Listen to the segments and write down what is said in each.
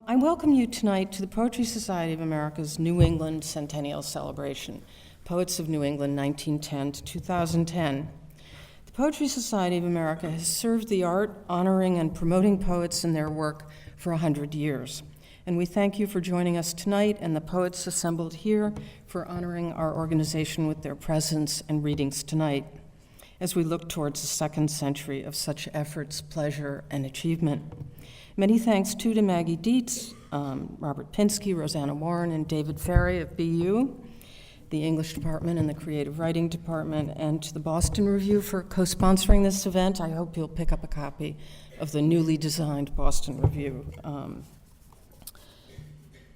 I welcome you tonight to the Poetry Society of America's New England Centennial Celebration, Poets of New England 1910 to 2010. The Poetry Society of America has served the art, honoring, and promoting poets and their work for 100 years. And we thank you for joining us tonight and the poets assembled here for honoring our organization with their presence and readings tonight, as we look towards the second century of such efforts, pleasure, and achievement. Many thanks, too, to Maggie Dietz, Robert Pinsky, Rosanna Warren, and David Ferry of BU, the English department and the creative writing department, and to the Boston Review for co-sponsoring this event. I hope you'll pick up a copy of the newly designed Boston Review,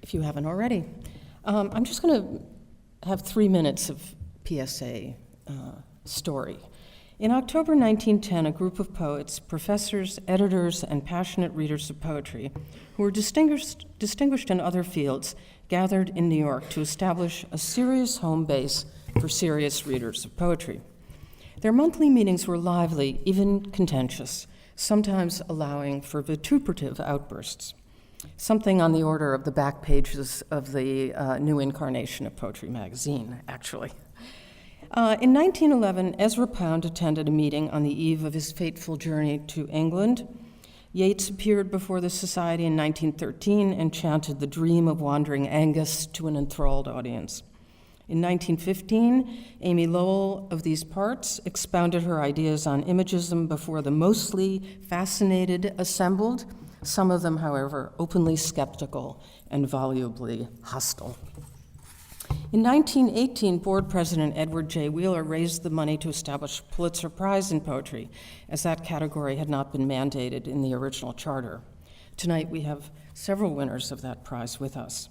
if you haven't already. I'm just going to have 3 minutes of PSA story. In October 1910, a group of poets, professors, editors, and passionate readers of poetry who were distinguished in other fields gathered in New York to establish a serious home base for serious readers of poetry. Their monthly meetings were lively, even contentious, sometimes allowing for vituperative outbursts, something on the order of the back pages of the new incarnation of Poetry magazine, actually. In 1911, Ezra Pound attended a meeting on the eve of his fateful journey to England. Yeats appeared before the Society in 1913 and chanted the dream of wandering Angus to an enthralled audience. In 1915, Amy Lowell of these parts expounded her ideas on imagism before the mostly fascinated assembled, some of them, however, openly skeptical and volubly hostile. In 1918, board president Edward J. Wheeler raised the money to establish Pulitzer Prize in Poetry, as that category had not been mandated in the original charter. Tonight, we have several winners of that prize with us.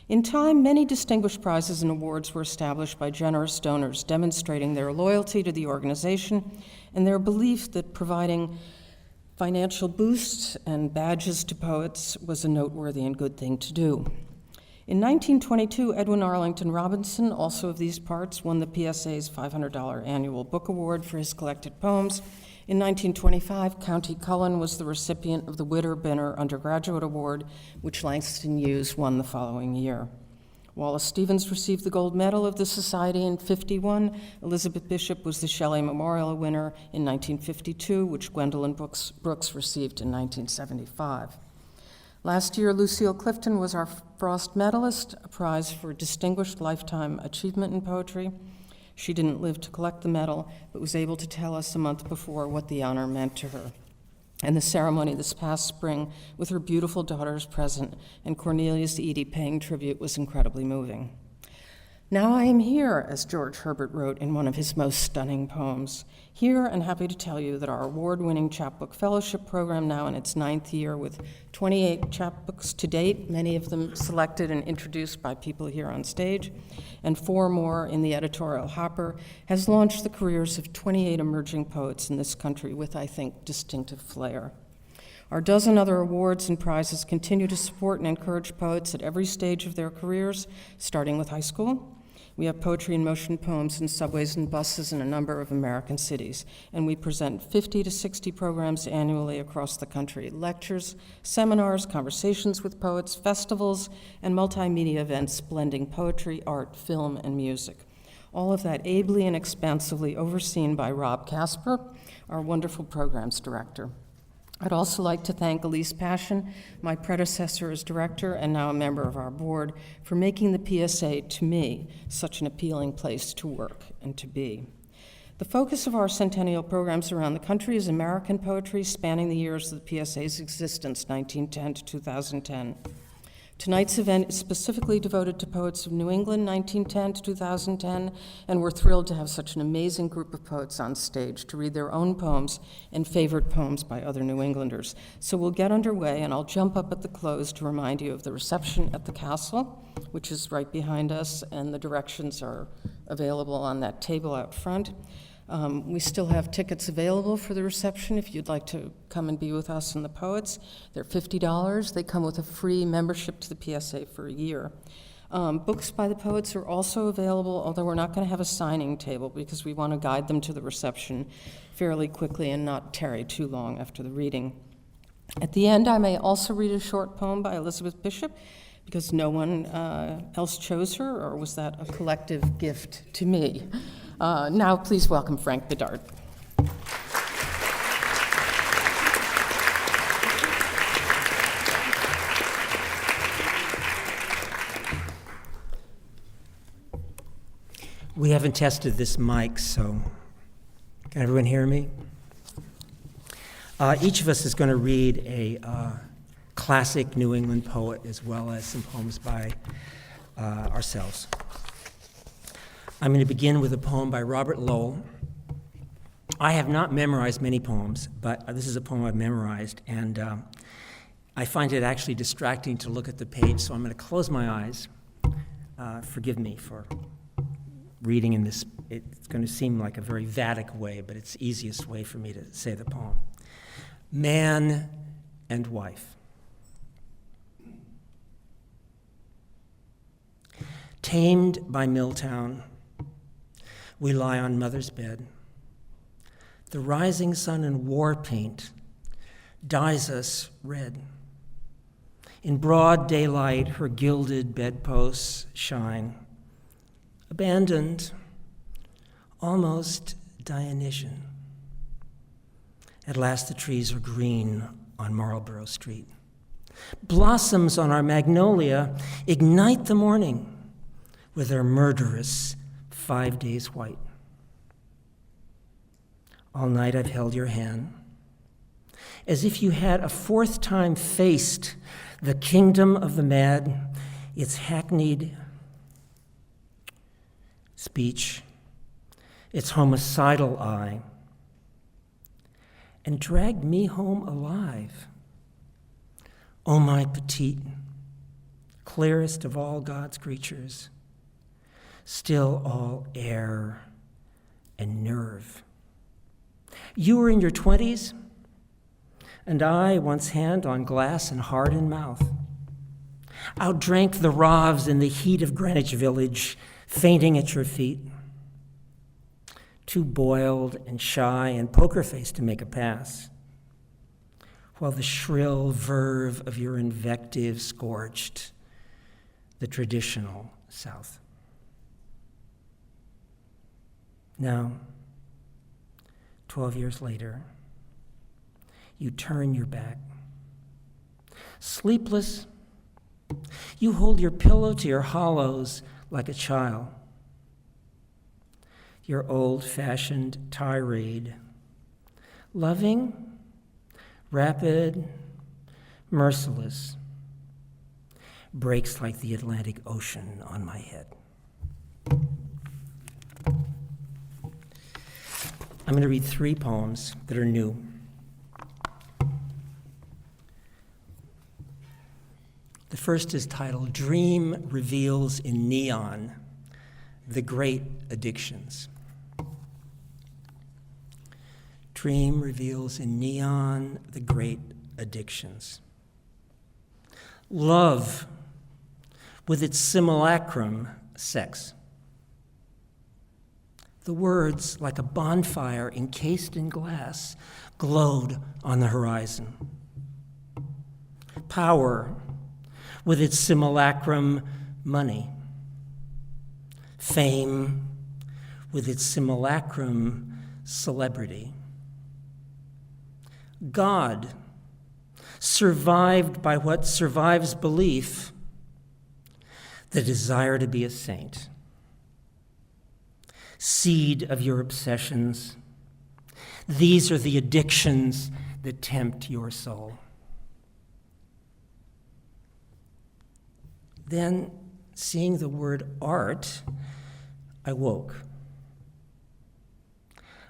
In time, many distinguished prizes and awards were established by generous donors, demonstrating their loyalty to the organization and their belief that providing financial boosts and badges to poets was a noteworthy and good thing to do. In 1922, Edwin Arlington Robinson, also of these parts, won the PSA's $500 annual book award for his collected poems. In 1925, County Cullen was the recipient of the Witter Binner Undergraduate Award, which Langston Hughes won the following year. Wallace Stevens received the gold medal of the Society in 1951. Elizabeth Bishop was the Shelley Memorial winner in 1952, which Gwendolyn Brooks received in 1975. Last year, Lucille Clifton was our Frost Medalist, a prize for distinguished lifetime achievement in poetry. She didn't live to collect the medal, but was able to tell us a month before what the honor meant to her. And the ceremony this past spring, with her beautiful daughters present and Cornelius Eady paying tribute, was incredibly moving. Now I am here, as George Herbert wrote in one of his most stunning poems. Here, and happy to tell you that our award-winning chapbook fellowship program, now in its 9th year with 28 chapbooks to date, many of them selected and introduced by people here on stage, and 4 more in the editorial hopper, has launched the careers of 28 emerging poets in this country with, I think, distinctive flair. Our dozen other awards and prizes continue to support and encourage poets at every stage of their careers, starting with high school. We have poetry in motion poems in subways and buses in a number of American cities, and we present 50 to 60 programs annually across the country: lectures, seminars, conversations with poets, festivals, and multimedia events blending poetry, art, film, and music. All of that ably and expansively overseen by Rob Casper, our wonderful programs director. I'd also like to thank Elise Passion, my predecessor as director and now a member of our board, for making the PSA, to me, such an appealing place to work and to be. The focus of our centennial programs around the country is American poetry, spanning the years of the PSA's existence, 1910 to 2010. Tonight's event is specifically devoted to poets of New England, 1910 to 2010, and we're thrilled to have such an amazing group of poets on stage to read their own poems and favorite poems by other New Englanders. So we'll get underway, and I'll jump up at the close to remind you of the reception at the castle, which is right behind us, and the directions are available on that table out front. We still have tickets available for the reception if you'd like to come and be with us and the poets. They're $50. They come with a free membership to the PSA for a year. Books by the poets are also available, although we're not going to have a signing table because we want to guide them to the reception fairly quickly and not tarry too long after the reading. At the end, I may also read a short poem by Elizabeth Bishop, because no one else chose her, or was that a collective gift to me? Now, please welcome Frank Bidart. We haven't tested this mic, so can everyone hear me? Each of us is going to read a classic New England poet as well as some poems by ourselves. I'm going to begin with a poem by Robert Lowell. I have not memorized many poems, but this is a poem I've memorized, and I find it actually distracting to look at the page, so I'm going to close my eyes. Forgive me for reading in this. It's going to seem like a very Vedic way, but it's the easiest way for me to say the poem. Man and wife. Tamed by Milltown, we lie on mother's bed. The rising sun in war paint dyes us red. In broad daylight, her gilded bedposts shine. Abandoned, almost Dionysian. At last the trees are green on Marlborough Street. Blossoms on our magnolia ignite the morning with their murderous 5 days white. All night I've held your hand, as if you had a fourth time faced the kingdom of the mad, its hackneyed speech, its homicidal eye, and dragged me home alive. Oh, my petite, clearest of all God's creatures, still all air and nerve. You were in your 20s, and I once hand on glass and heart and mouth. Outdrank the Ravs in the heat of Greenwich Village, fainting at your feet. Too boiled and shy and poker-faced to make a pass, while the shrill verve of your invective scorched the traditional South. Now, 12 years later, you turn your back. Sleepless, you hold your pillow to your hollows like a child. Your old-fashioned tirade, loving, rapid, merciless, breaks like the Atlantic Ocean on my head. I'm going to read 3 poems that are new. The first is titled Dream Reveals in Neon the Great Addictions. Dream reveals in neon the great addictions. Love, with its simulacrum, sex. The words, like a bonfire encased in glass, glowed on the horizon. Power, with its simulacrum, money. Fame, with its simulacrum, celebrity. God, survived by what survives belief, the desire to be a saint. Seed of your obsessions, these are the addictions that tempt your soul. Then, seeing the word art, I woke.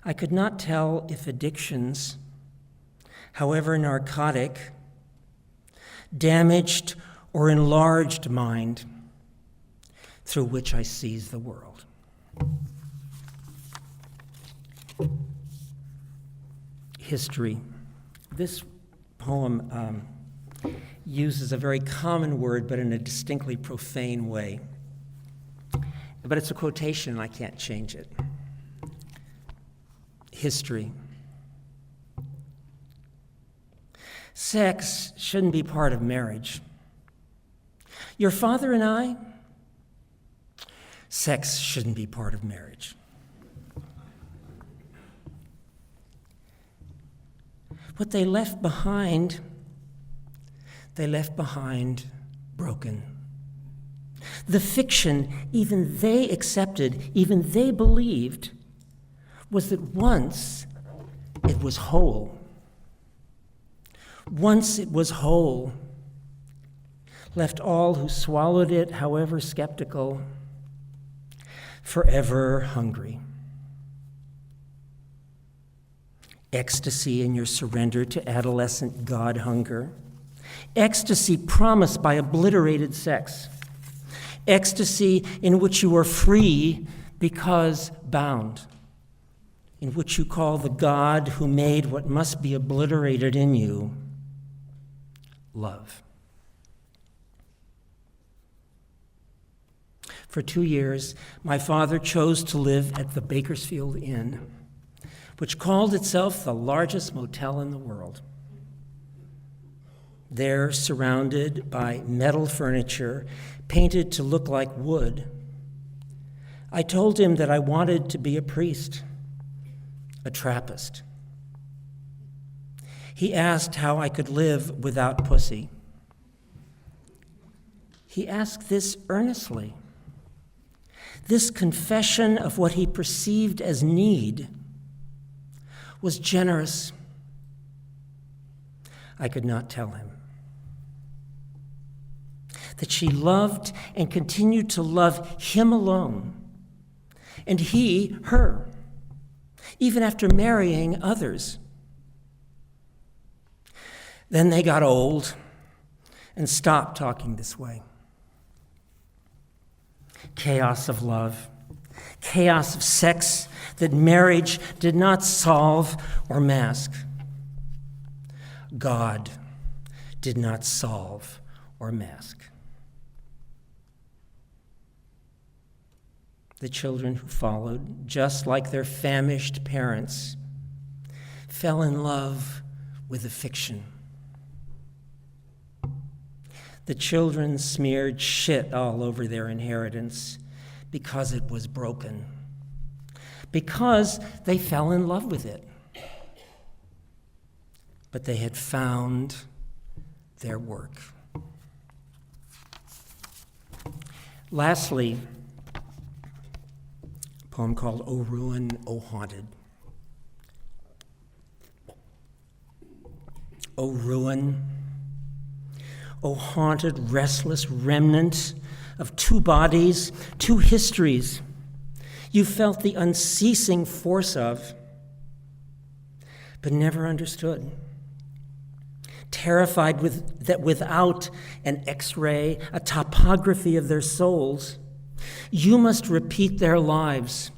I could not tell if addictions, however narcotic, damaged or enlarged mind through which I seize the world. History. This poem uses a very common word, but in a distinctly profane way. But it's a quotation, and I can't change it. History. Sex shouldn't be part of marriage. Your father and I, sex shouldn't be part of marriage. What they left behind broken. The fiction even they accepted, even they believed, was that once it was whole. Once it was whole, left all who swallowed it, however skeptical, forever hungry. Ecstasy in your surrender to adolescent God hunger. Ecstasy promised by obliterated sex. Ecstasy in which you are free because bound. In which you call the God who made what must be obliterated in you love. For 2 years, my father chose to live at the Bakersfield Inn, which called itself the largest motel in the world. There, surrounded by metal furniture, painted to look like wood, I told him that I wanted to be a priest, a Trappist. He asked how I could live without pussy. He asked this earnestly. This confession of what he perceived as need was generous. I could not tell him that she loved and continued to love him alone, and he her, even after marrying others. Then they got old and stopped talking this way. Chaos of love, chaos of sex that marriage did not solve or mask. God did not solve or mask. The children who followed, just like their famished parents, fell in love with a fiction. The children smeared shit all over their inheritance because it was broken, because they fell in love with it. But they had found their work. Lastly, a poem called O Ruin, O Haunted. O ruin, O haunted, restless remnant of two bodies, two histories you felt the unceasing force of, but never understood. Terrified that without an X-ray, a topography of their souls, you must repeat their lives.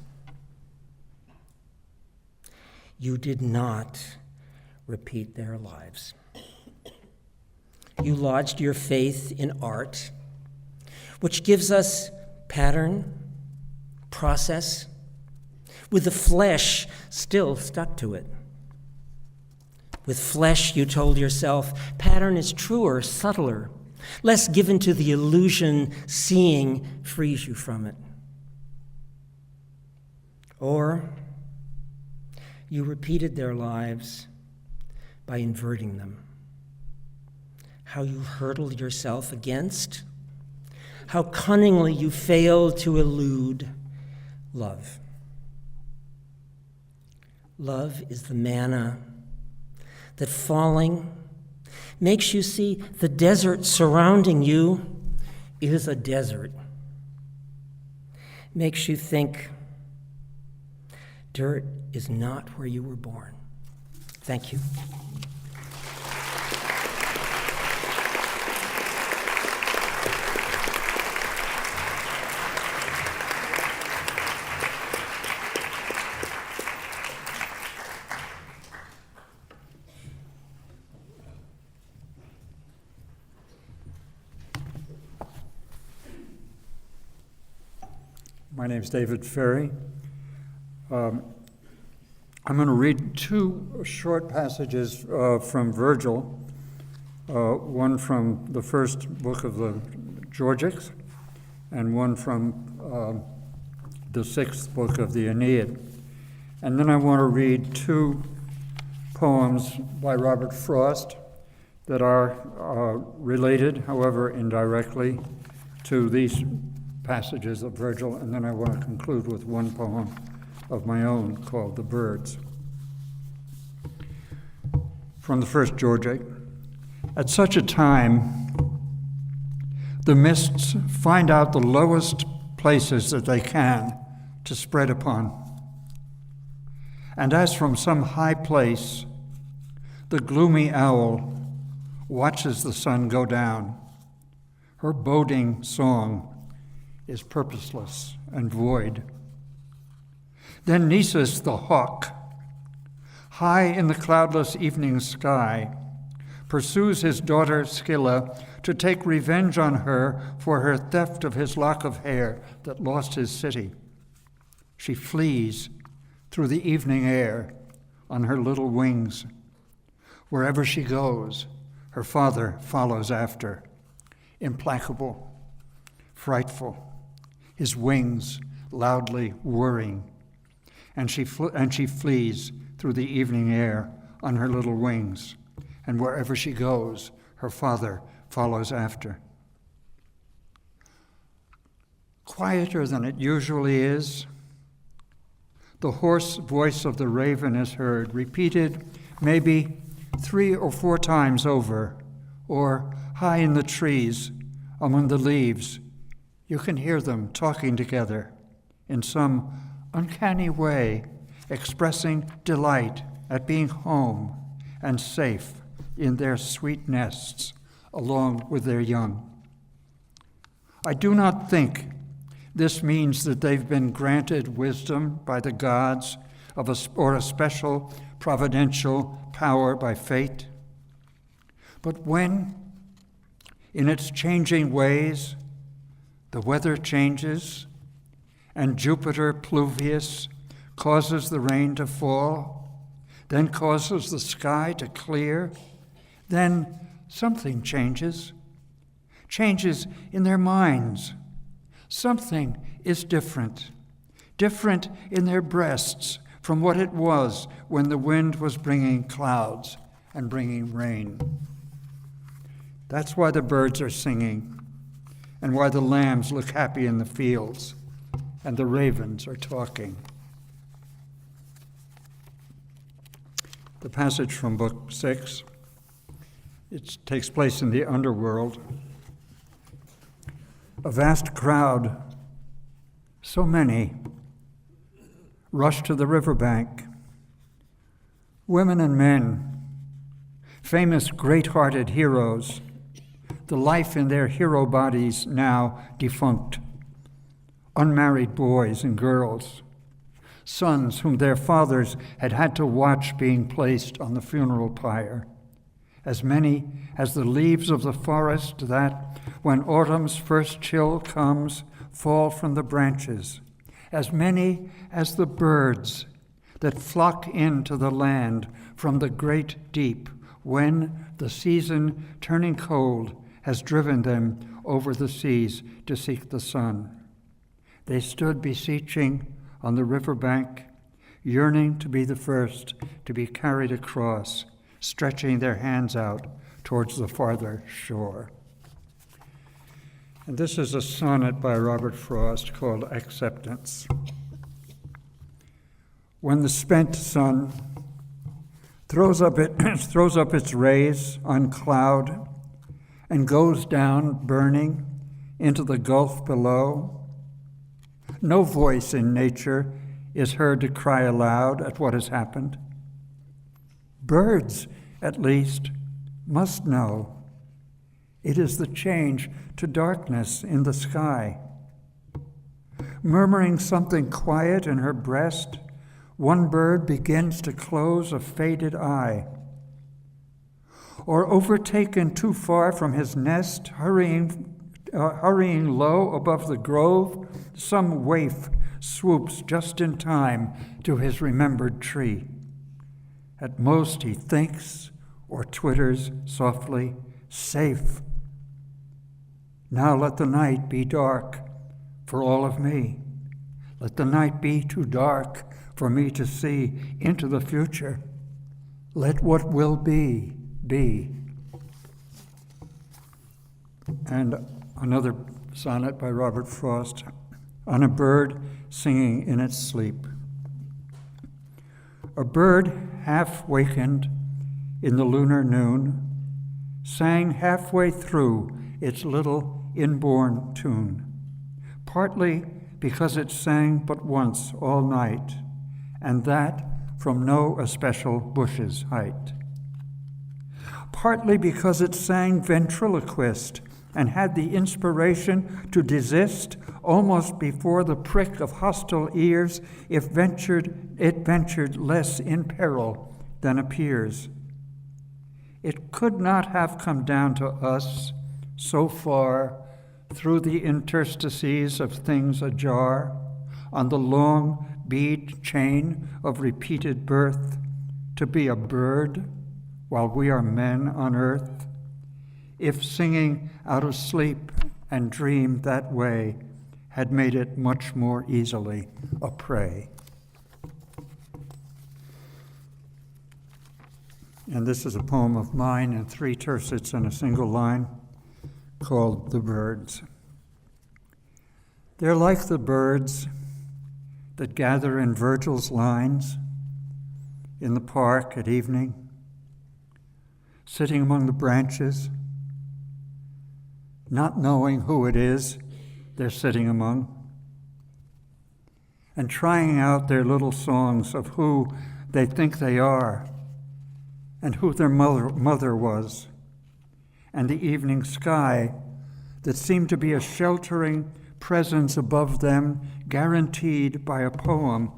You did not repeat their lives. You lodged your faith in art, which gives us pattern, process, with the flesh still stuck to it. With flesh, you told yourself, pattern is truer, subtler, less given to the illusion seeing frees you from it. Or you repeated their lives by inverting them. How you hurtled yourself against, how cunningly you failed to elude love. Love is the manna that falling makes you see the desert surrounding you is a desert. Makes you think dirt is not where you were born. Thank you. My name is David Ferry. I'm going to read two short passages from Virgil one from the first book of the Georgics, and one from the sixth book of the Aeneid. And then I want to read two poems by Robert Frost that are related, however indirectly, to these passages of Virgil, and then I want to conclude with one poem of my own called The Birds. From the first Georgic. At such a time, the mists find out the lowest places that they can to spread upon. And as from some high place, the gloomy owl watches the sun go down. Her boding song is purposeless and void. Then Nisus the hawk, high in the cloudless evening sky, pursues his daughter Scylla to take revenge on her for her theft of his lock of hair that lost his city. She flees through the evening air on her little wings. Wherever she goes, her father follows after, implacable, frightful, his wings loudly whirring, and she flees through the evening air on her little wings, and wherever she goes, her father follows after. Quieter than it usually is, the hoarse voice of the raven is heard, repeated maybe 3 or 4 times over, or high in the trees, among the leaves, you can hear them talking together in some uncanny way, expressing delight at being home and safe in their sweet nests along with their young. I do not think this means that they've been granted wisdom by the gods or a special providential power by fate. But when, in its changing ways, the weather changes and Jupiter pluvius causes the rain to fall, then causes the sky to clear, then something changes in their minds. Something is different in their breasts from what it was when the wind was bringing clouds and bringing rain. That's why the birds are singing, and why the lambs look happy in the fields, and the ravens are talking. The passage from Book 6, it takes place in the underworld. A vast crowd, so many, rush to the riverbank. Women and men, famous great-hearted heroes, the life in their hero bodies now defunct, unmarried boys and girls, sons whom their fathers had had to watch being placed on the funeral pyre, as many as the leaves of the forest that, when autumn's first chill comes, fall from the branches, as many as the birds that flock into the land from the great deep when the season, turning cold, has driven them over the seas to seek the sun. They stood beseeching on the riverbank, yearning to be the first to be carried across, stretching their hands out towards the farther shore. And this is a sonnet by Robert Frost called Acceptance. When the spent sun throws up its rays on cloud and goes down burning into the gulf below, no voice in nature is heard to cry aloud at what has happened. Birds, at least, must know. It is the change to darkness in the sky. Murmuring something quiet in her breast, one bird begins to close a faded eye. Or overtaken too far from his nest, hurrying low above the grove, some waif swoops just in time to his remembered tree. At most he thinks or twitters softly, safe. Now let the night be dark for all of me. Let the night be too dark for me to see into the future. Let what will be, be. And another sonnet by Robert Frost, on a bird singing in its sleep. A bird half wakened in the lunar noon sang halfway through its little inborn tune, partly because it sang but once all night, and that from no especial bush's height. Partly because it sang ventriloquist and had the inspiration to desist almost before the prick of hostile ears if it ventured less in peril than appears. It could not have come down to us so far through the interstices of things ajar on the long bead chain of repeated birth to be a bird while we are men on earth, if singing out of sleep and dream that way had made it much more easily a prey. And this is a poem of mine in 3 tercets and a single line called The Birds. They're like the birds that gather in Virgil's lines in the park at evening, sitting among the branches, not knowing who it is they're sitting among, and trying out their little songs of who they think they are and who their mother was, and the evening sky that seemed to be a sheltering presence above them, guaranteed by a poem,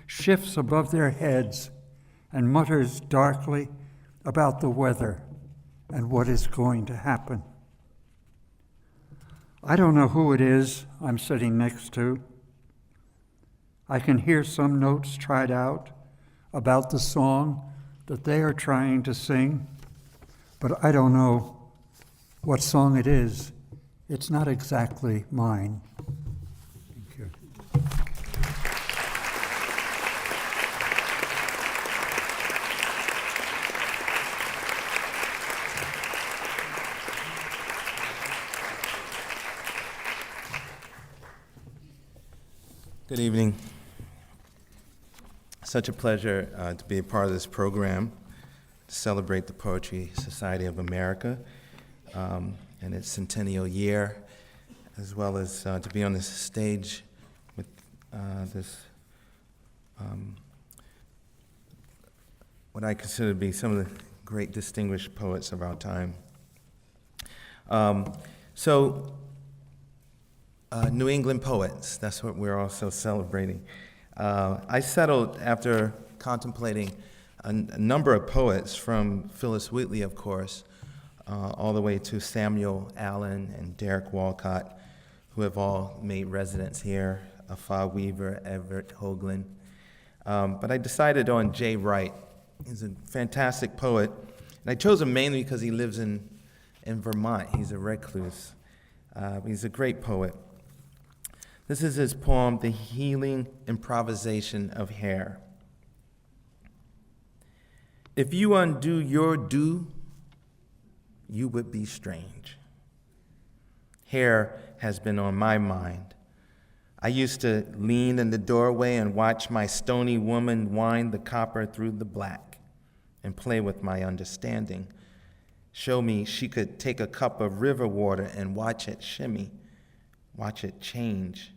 shifts above their heads and mutters darkly about the weather and what is going to happen. I don't know who it is I'm sitting next to. I can hear some notes tried out about the song that they are trying to sing, but I don't know what song it is. It's not exactly mine. Thank you. Good evening. Such a pleasure to be a part of this program to celebrate the Poetry Society of America and its centennial year, as well as to be on this stage with this, what I consider to be some of the great distinguished poets of our time. New England poets, that's what we're also celebrating. I settled after contemplating a number of poets, from Phyllis Wheatley, of course, all the way to Samuel Allen and Derek Walcott, who have all made residence here, Afaa Weaver, Everett Hoagland. But I decided on Jay Wright. He's a fantastic poet, and I chose him mainly because he lives in Vermont. He's a recluse. He's a great poet. This is his poem, The Healing Improvisation of Hair. If you undo your do, you would be strange. Hair has been on my mind. I used to lean in the doorway and watch my stony woman wind the copper through the black and play with my understanding. Show me she could take a cup of river water and watch it shimmy, watch it change,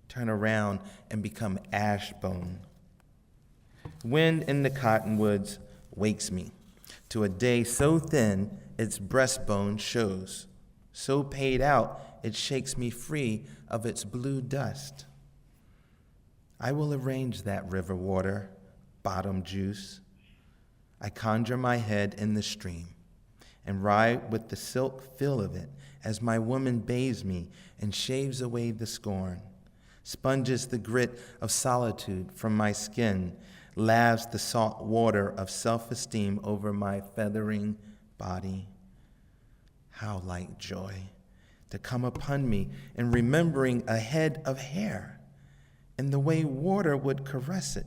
turn around and become ash bone. Wind in the cottonwoods wakes me to a day so thin its breastbone shows, so paid out it shakes me free of its blue dust. I will arrange that river water, bottom juice. I conjure my head in the stream and ride with the silk feel of it as my woman bathes me and shaves away the scorn, sponges the grit of solitude from my skin, laves the salt water of self-esteem over my feathering body. How like joy to come upon me in remembering a head of hair and the way water would caress it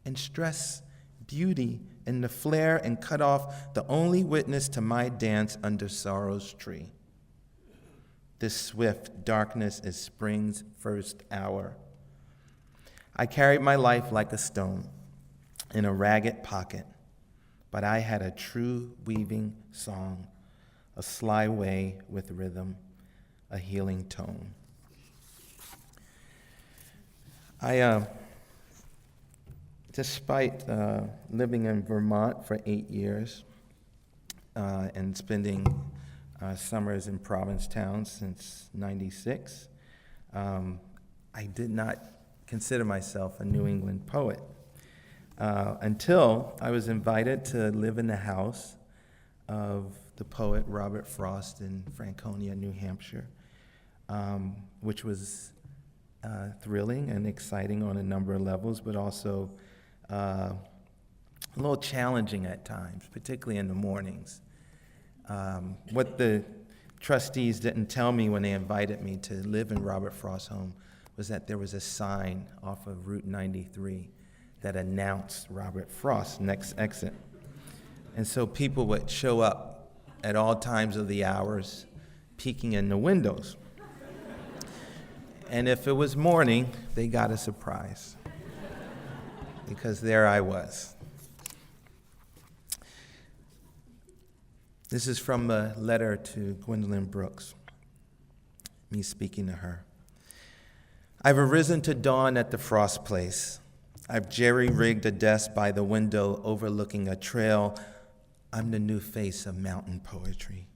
and stress beauty in the flare and cut off the only witness to my dance under sorrow's tree. This swift darkness is spring's first hour. I carried my life like a stone in a ragged pocket, but I had a true weaving song, a sly way with rhythm, a healing tone. Despite living in Vermont for 8 years and spending summers in Provincetown since '96, I did not consider myself a New England poet until I was invited to live in the house of the poet Robert Frost in Franconia, New Hampshire, which was thrilling and exciting on a number of levels, but also a little challenging at times, particularly in the mornings. What the trustees didn't tell me when they invited me to live in Robert Frost's home was that there was a sign off of Route 93 that announced Robert Frost's next exit. And so people would show up at all times of the hours, peeking in the windows. And if it was morning, they got a surprise, because there I was. This is from a letter to Gwendolyn Brooks, me speaking to her. I've arisen to dawn at the Frost place. I've jerry-rigged a desk by the window overlooking a trail. I'm the new face of mountain poetry.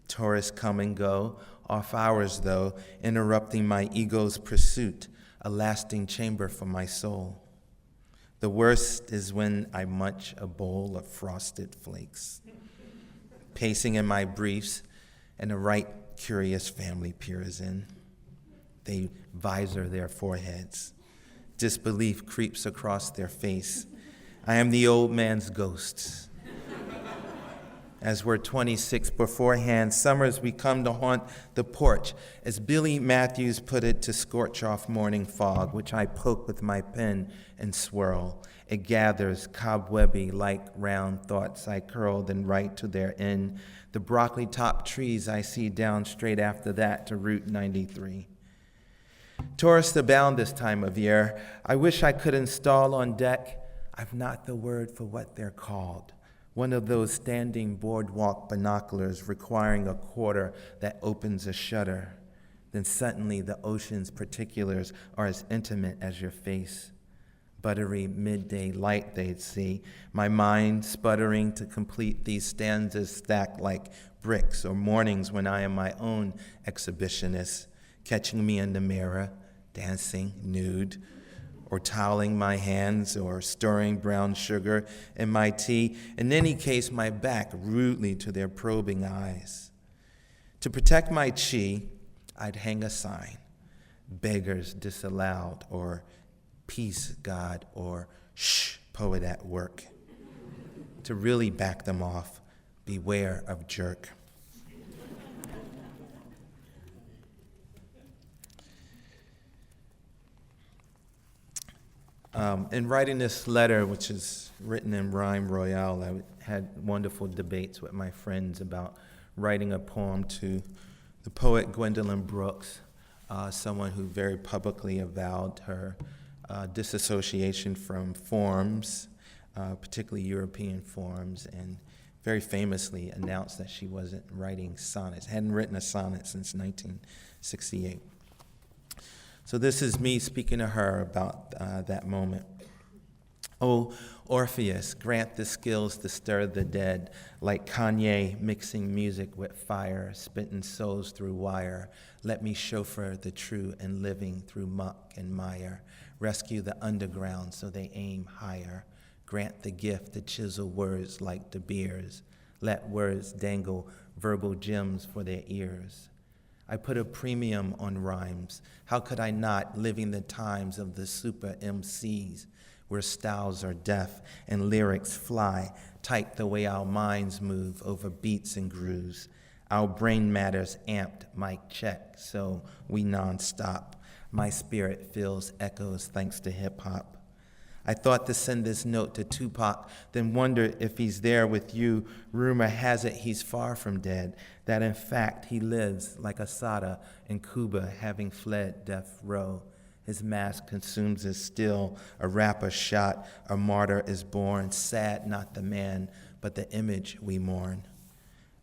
Tourists come and go, off hours though, interrupting my ego's pursuit, a lasting chamber for my soul. The worst is when I munch a bowl of frosted flakes, pacing in my briefs, and a right curious family peers in. They visor their foreheads. Disbelief creeps across their face. I am the old man's ghost. As we're 26 beforehand, summers we come to haunt the porch, as Billy Matthews put it, to scorch off morning fog, which I poke with my pen and swirl. It gathers cobwebby like round thoughts I curl then write to their end. The broccoli top trees I see down straight after that to Route 93. Tourists abound this time of year. I wish I could install on deck, I've not the word for what they're called, one of those standing boardwalk binoculars requiring a quarter that opens a shutter. Then suddenly the ocean's particulars are as intimate as your face. Buttery midday light they'd see, my mind sputtering to complete these stanzas stacked like bricks, or mornings when I am my own exhibitionist, catching me in the mirror, dancing nude, or toweling my hands, or stirring brown sugar in my tea, in any case my back rudely to their probing eyes. To protect my chi, I'd hang a sign, beggars disallowed, or peace, God, or shh, poet at work. To really back them off, beware of jerk. In writing this letter, which is written in rhyme royale, I had wonderful debates with my friends about writing a poem to the poet Gwendolyn Brooks, someone who very publicly avowed her disassociation from forms, particularly European forms, and very famously announced that she wasn't writing sonnets, hadn't written a sonnet since 1968. So this is me speaking to her about that moment. Oh, Orpheus, grant the skills to stir the dead, like Kanye mixing music with fire, spitting souls through wire. Let me chauffeur the true and living through muck and mire. Rescue the underground so they aim higher. Grant the gift to chisel words like De Beers. Let words dangle verbal gems for their ears. I put a premium on rhymes. How could I not, living the times of the super MCs, where styles are deaf and lyrics fly tight the way our minds move over beats and grooves. Our brain matter's amped, mic check, so we non-stop. My spirit feels echoes thanks to hip-hop. I thought to send this note to Tupac, then wondered if he's there with you. Rumor has it he's far from dead, that in fact he lives like Asada in Cuba, having fled death row. His mask consumes his still, a rapper shot, a martyr is born, sad not the man, but the image we mourn.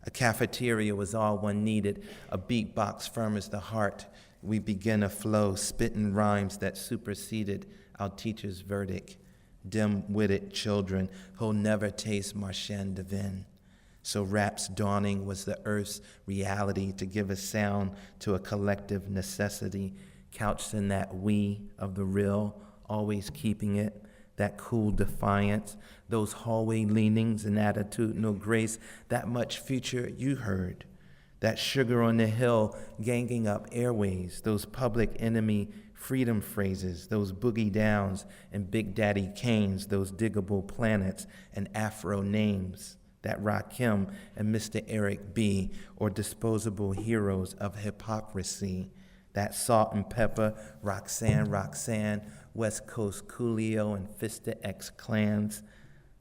A cafeteria was all one needed, a beatbox firm as the heart. We begin a flow, spitting rhymes that superseded our teacher's verdict. Dim-witted children who'll never taste Marchand de Vin. So rap's dawning was the earth's reality to give a sound to a collective necessity, couched in that we of the real, always keeping it, that cool defiance, those hallway leanings and attitudinal grace, that much future you heard. That sugar on the hill ganging up airways, those public enemy freedom phrases, those boogie downs and Big Daddy Kanes, those diggable planets and Afro names, that Rakim and Mr. Eric B, or disposable heroes of hypocrisy, that Salt and Pepper, Roxanne, West Coast Coolio and Fista X clans,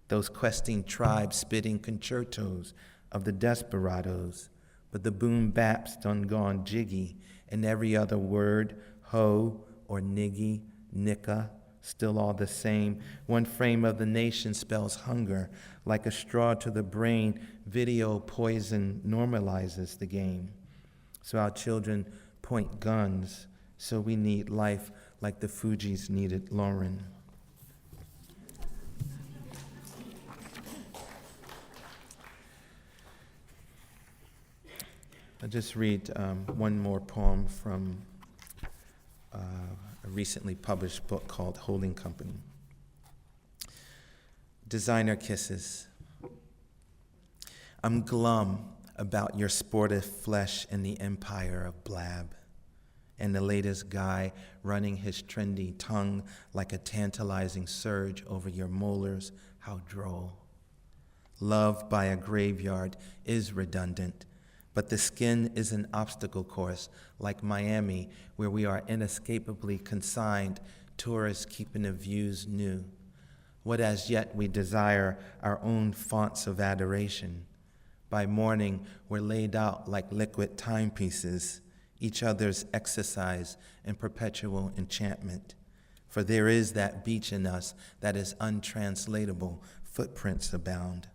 those questing tribes spitting concertos of the desperados, but the boom baps done gone jiggy, and every other word, ho or niggy, nicka, still all the same. One frame of the nation spells hunger, like a straw to the brain. Video poison normalizes the game. So our children point guns, so we need life like the Fugees needed Lauren. I'll just read one more poem from a recently published book called Holding Company. Designer Kisses. I'm glum about your sportive flesh in the empire of blab, and the latest guy running his trendy tongue like a tantalizing surge over your molars. How droll. Love by a graveyard is redundant, but the skin is an obstacle course, like Miami, where we are inescapably consigned, tourists keeping the views new. What as yet we desire our own fonts of adoration. By morning, we're laid out like liquid timepieces, each other's exercise in perpetual enchantment. For there is that beach in us that is untranslatable, footprints abound.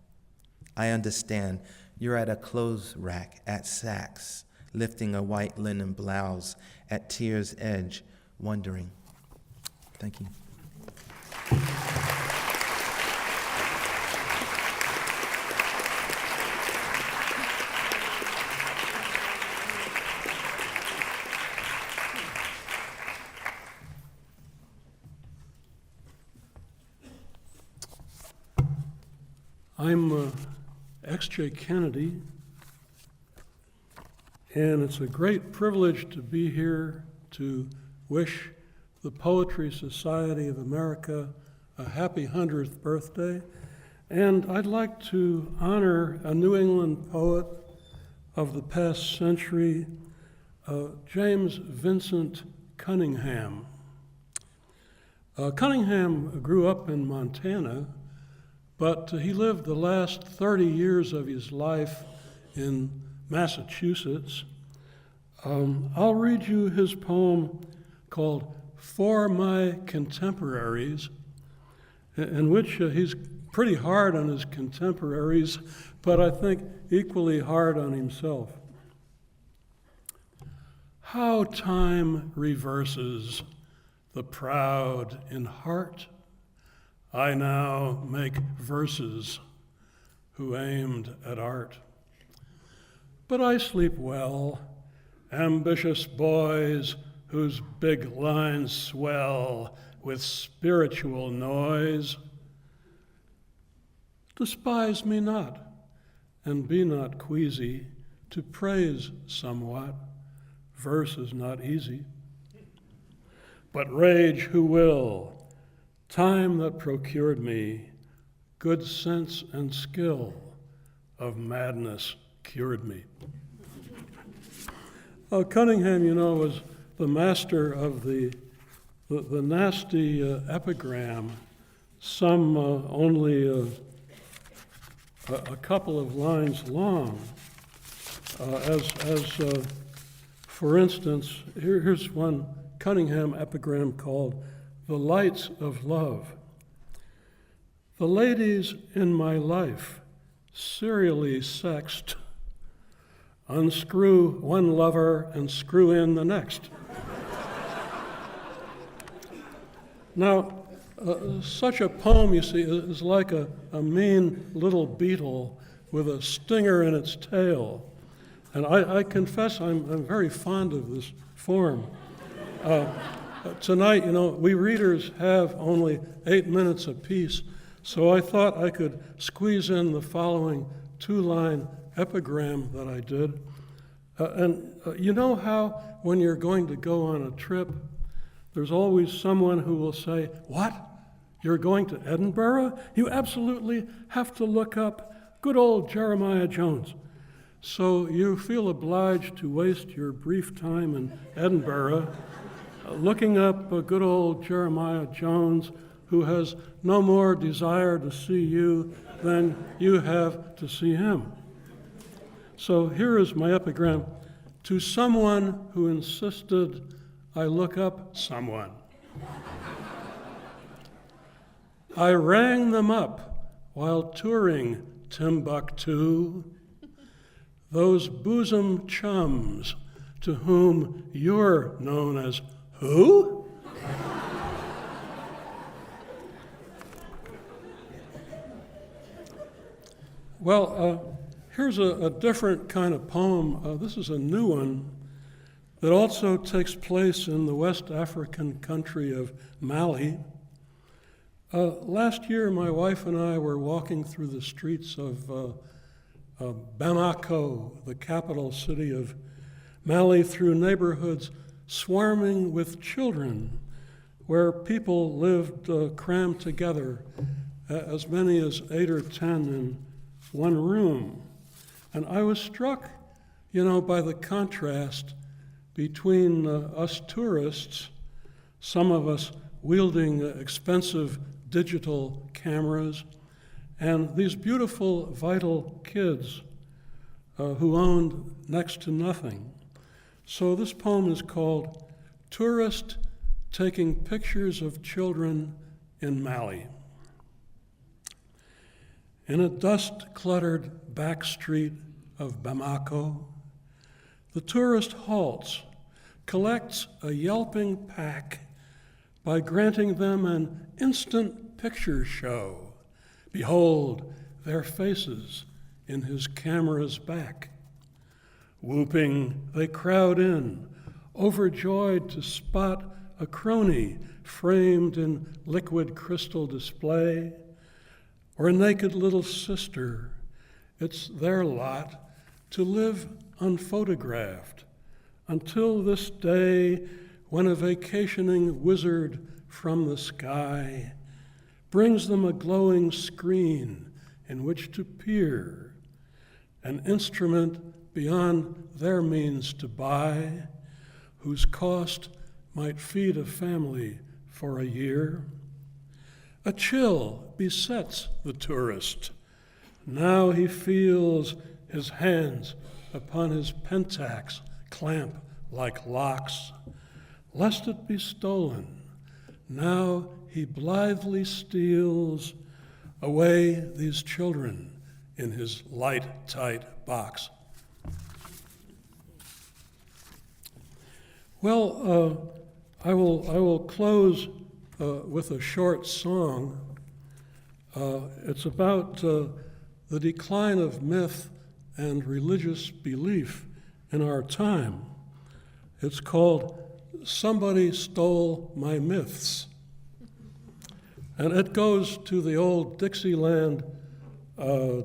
I understand you're at a clothes rack at Saks, lifting a white linen blouse at tear's edge, wondering. Thank you. I'm X.J. Kennedy, and it's a great privilege to be here to wish the Poetry Society of America a happy 100th birthday. And I'd like to honor a New England poet of the past century, James Vincent Cunningham. Cunningham grew up in Montana, but he lived the last 30 years of his life in Massachusetts. I'll read you his poem called For My Contemporaries, in which he's pretty hard on his contemporaries, but I think equally hard on himself. How time reverses the proud in Hart, I now make verses who aimed at art. But I sleep well, ambitious boys whose big lines swell with spiritual noise. Despise me not, and be not queasy to praise somewhat. Verse is not easy. But rage who will, time that procured me good sense and skill, of madness cured me. Cunningham, was the master of the nasty epigram, some only a couple of lines long. For instance, here's one Cunningham epigram called "The Lights of Love." The ladies in my life, serially sexed, unscrew one lover and screw in the next. Now, such a poem, you see, is like a mean little beetle with a stinger in its tail. And I confess I'm very fond of this form. Tonight, we readers have only 8 minutes apiece, so I thought I could squeeze in the following 2-line epigram that I did. You know how when you're going to go on a trip, there's always someone who will say, "What? You're going to Edinburgh? You absolutely have to look up good old Jeremiah Jones." So you feel obliged to waste your brief time in Edinburgh looking up good old Jeremiah Jones, who has no more desire to see you than you have to see him. So here is my epigram. To someone who insisted I look up someone. I rang them up while touring Timbuktu, those bosom chums to whom you're known as who? Well, here's a different kind of poem. This is a new one that also takes place in the West African country of Mali. Last year, my wife and I were walking through the streets of Bamako, the capital city of Mali, through neighborhoods swarming with children, where people lived crammed together, as many as 8 or 10 in one room. And I was struck, by the contrast between us tourists, some of us wielding expensive digital cameras, and these beautiful, vital kids who owned next to nothing. So this poem is called Tourist Taking Pictures of Children in Mali. In a dust-cluttered back street of Bamako, the tourist halts, collects a yelping pack by granting them an instant picture show. Behold their faces in his camera's back. Whooping, they crowd in, overjoyed to spot a crony framed in liquid crystal display, or a naked little sister. It's their lot to live unphotographed until this day when a vacationing wizard from the sky brings them a glowing screen in which to peer, an instrument beyond their means to buy, whose cost might feed a family for a year. A chill besets the tourist. Now he feels his hands upon his pentax clamp like locks, lest it be stolen. Now he blithely steals away these children in his light, tight box. Well, I will close with a short song. It's about the decline of myth and religious belief in our time. It's called Somebody Stole My Myths. And it goes to the old Dixieland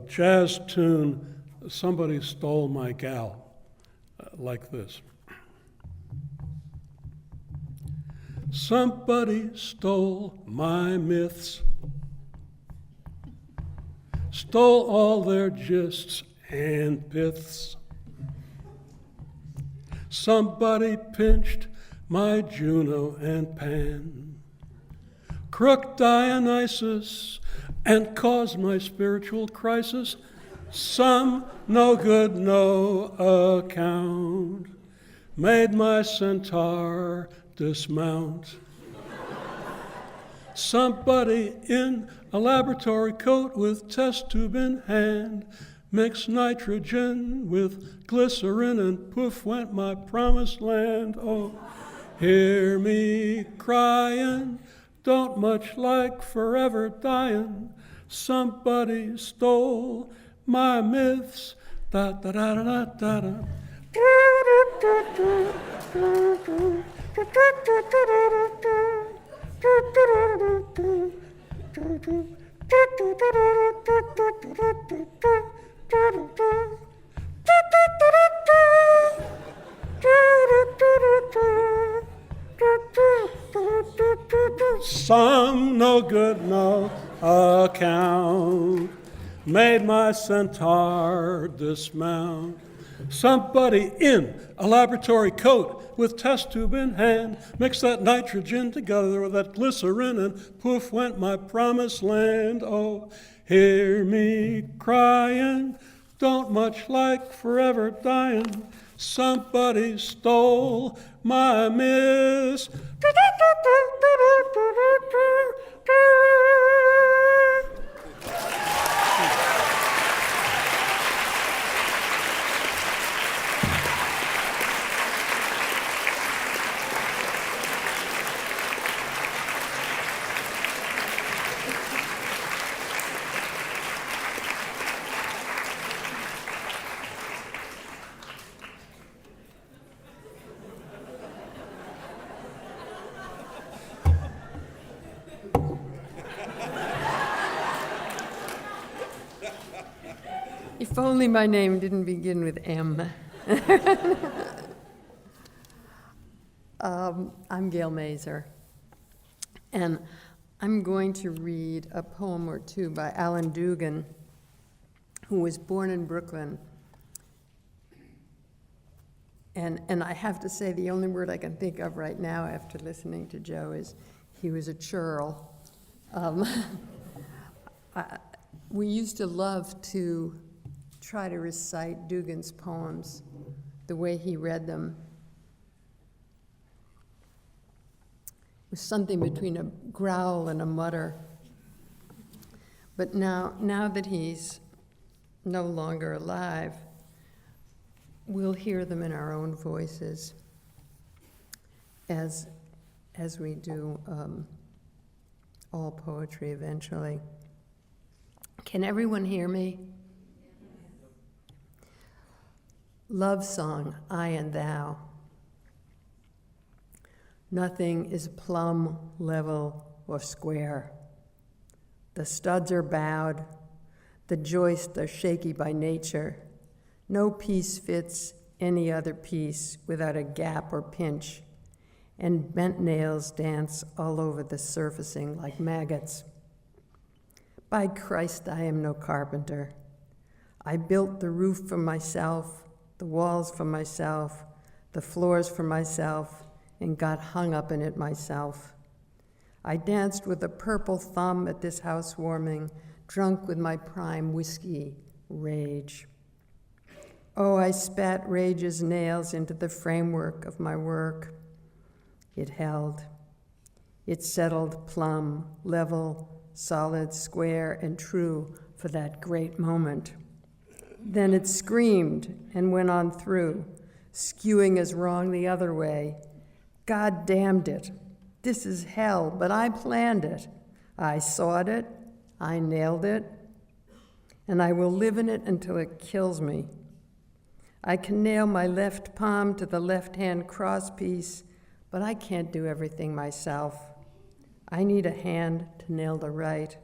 jazz tune, Somebody Stole My Gal, like this. Somebody stole my myths, stole all their gists and piths. Somebody pinched my Juno and Pan, crooked Dionysus, and caused my spiritual crisis. Some no good, no account, made my centaur dismount. Somebody in a laboratory coat with test tube in hand mixed nitrogen with glycerin, and poof went my promised land. Oh, hear me crying, don't much like forever dying. Somebody stole my myths. Da da da da da da. Some no good, no account, made my centaur dismount. Somebody in a laboratory coat with test tube in hand mixed that nitrogen together with that glycerin, and poof went my promised land. Oh, hear me crying, don't much like forever dying. Somebody stole my miss. If only my name didn't begin with M. I'm Gail Mazur, and I'm going to read a poem or two by Alan Dugan, who was born in Brooklyn. And I have to say, the only word I can think of right now after listening to Joe is he was a churl. We used to love to try to recite Dugan's poems the way he read them. It was something between a growl and a mutter. But now that he's no longer alive, we'll hear them in our own voices as we do all poetry eventually. Can everyone hear me? Love song, I and thou. Nothing is plumb, level, or square. The studs are bowed, the joists are shaky by nature. No piece fits any other piece without a gap or pinch, and bent nails dance all over the surfacing like maggots. By Christ, I am no carpenter. I built the roof for myself, the walls for myself, the floors for myself, and got hung up in it myself. I danced with a purple thumb at this housewarming, drunk with my prime whiskey, rage. Oh, I spat rage's nails into the framework of my work. It held. It settled plumb, level, solid, square, and true for that great moment. Then it screamed and went on through, skewing as wrong the other way. God damned it. This is hell, but I planned it. I sawed it, I nailed it, and I will live in it until it kills me. I can nail my left palm to the left-hand crosspiece, but I can't do everything myself. I need a hand to nail the right,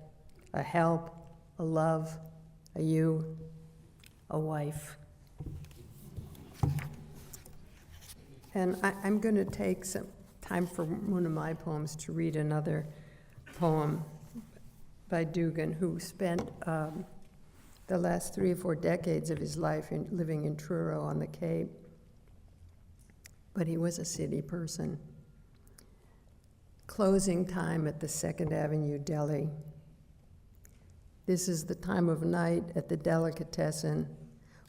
a help, a love, a you, a wife. And I'm going to take some time for one of my poems to read another poem by Dugan, who spent the last 3 or 4 decades of his life living in Truro on the Cape. But he was a city person. Closing time at the 2nd Avenue Deli. This is the time of night at the delicatessen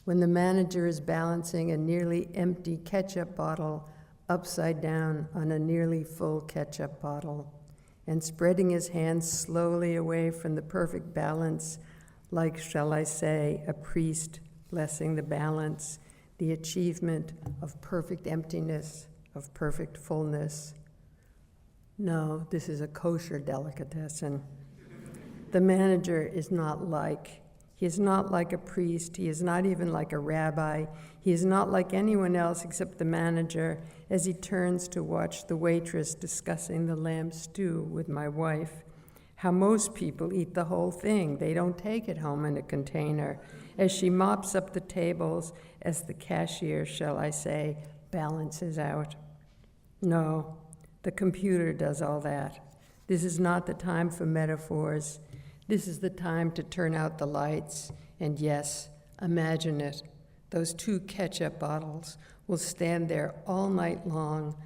when the manager is balancing a nearly empty ketchup bottle upside down on a nearly full ketchup bottle and spreading his hands slowly away from the perfect balance, like, shall I say, a priest blessing the balance, the achievement of perfect emptiness, of perfect fullness. No, this is a kosher delicatessen. The manager is not like. He is not like a priest. He is not even like a rabbi. He is not like anyone else except the manager as he turns to watch the waitress discussing the lamb stew with my wife. How most people eat the whole thing. They don't take it home in a container. As she mops up the tables, as the cashier, shall I say, balances out. No, the computer does all that. This is not the time for metaphors. This is the time to turn out the lights. And yes, imagine it. Those 2 ketchup bottles will stand there all night long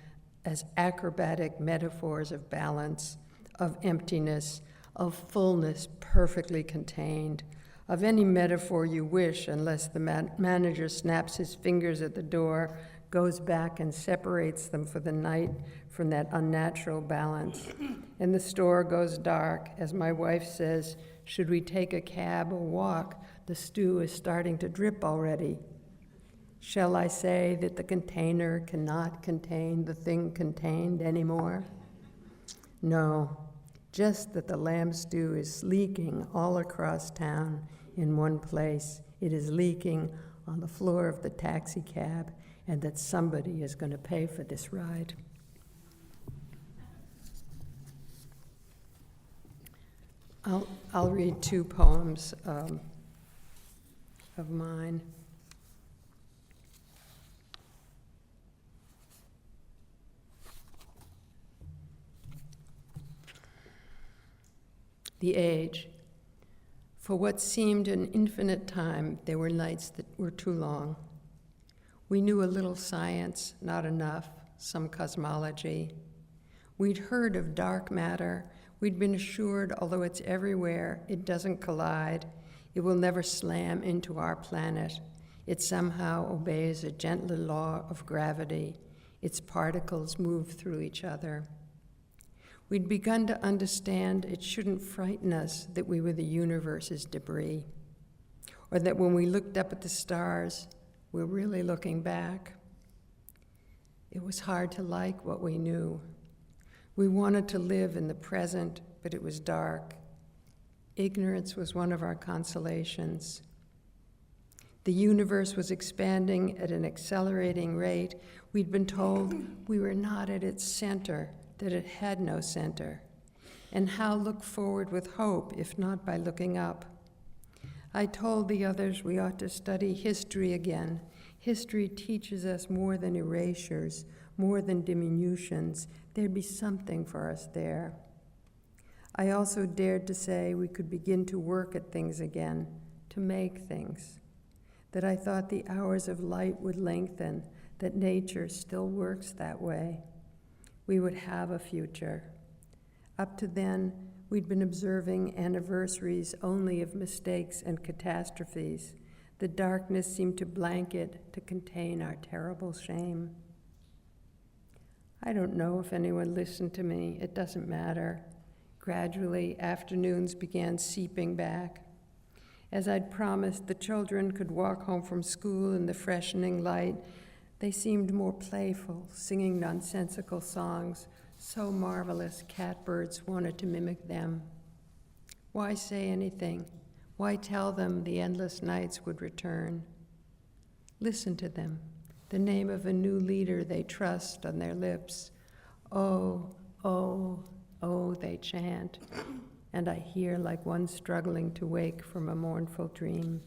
as acrobatic metaphors of balance, of emptiness, of fullness perfectly contained, of any metaphor you wish, unless the manager snaps his fingers at the door, goes back and separates them for the night from that unnatural balance. And the store goes dark. As my wife says, should we take a cab or walk? The stew is starting to drip already. Shall I say that the container cannot contain the thing contained anymore? No, just that the lamb stew is leaking all across town in one place. It is leaking on the floor of the taxi cab, and that somebody is going to pay for this ride. I'll read 2 poems of mine. The Age. For what seemed an infinite time, there were nights that were too long. We knew a little science, not enough, some cosmology. We'd heard of dark matter. We'd been assured, although it's everywhere, it doesn't collide. It will never slam into our planet. It somehow obeys a gentler law of gravity. Its particles move through each other. We'd begun to understand it shouldn't frighten us that we were the universe's debris, or that when we looked up at the stars, we're really looking back. It was hard to like what we knew. We wanted to live in the present, but it was dark. Ignorance was one of our consolations. The universe was expanding at an accelerating rate. We'd been told we were not at its center, that it had no center. And how look forward with hope, if not by looking up? I told the others we ought to study history again. History teaches us more than erasures, more than diminutions. There'd be something for us there. I also dared to say we could begin to work at things again, to make things. That I thought the hours of light would lengthen, that nature still works that way. We would have a future. Up to then, we'd been observing anniversaries only of mistakes and catastrophes. The darkness seemed to blanket, to contain our terrible shame. I don't know if anyone listened to me. It doesn't matter. Gradually, afternoons began seeping back. As I'd promised, the children could walk home from school in the freshening light. They seemed more playful, singing nonsensical songs, so marvelous catbirds wanted to mimic them. Why say anything? Why tell them the endless nights would return? Listen to them, the name of a new leader they trust on their lips. Oh, oh, oh, they chant, and I hear like one struggling to wake from a mournful dream.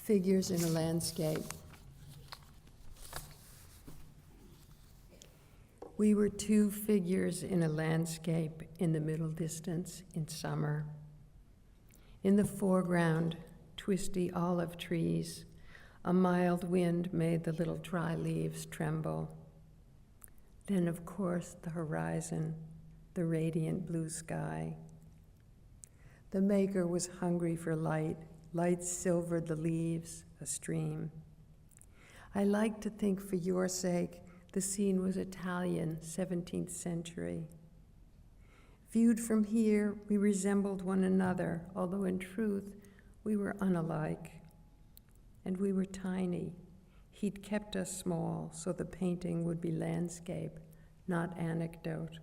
Figures in a Landscape. We were two figures in a landscape in the middle distance in summer. In the foreground, twisty olive trees. A mild wind made the little dry leaves tremble. Then, of course, the horizon, the radiant blue sky. The maker was hungry for light. Light silvered the leaves, a stream. I like to think, for your sake, the scene was Italian, 17th century. Viewed from here, we resembled one another, although in truth, we were unalike. And we were tiny. He'd kept us small, so the painting would be landscape, not anecdote.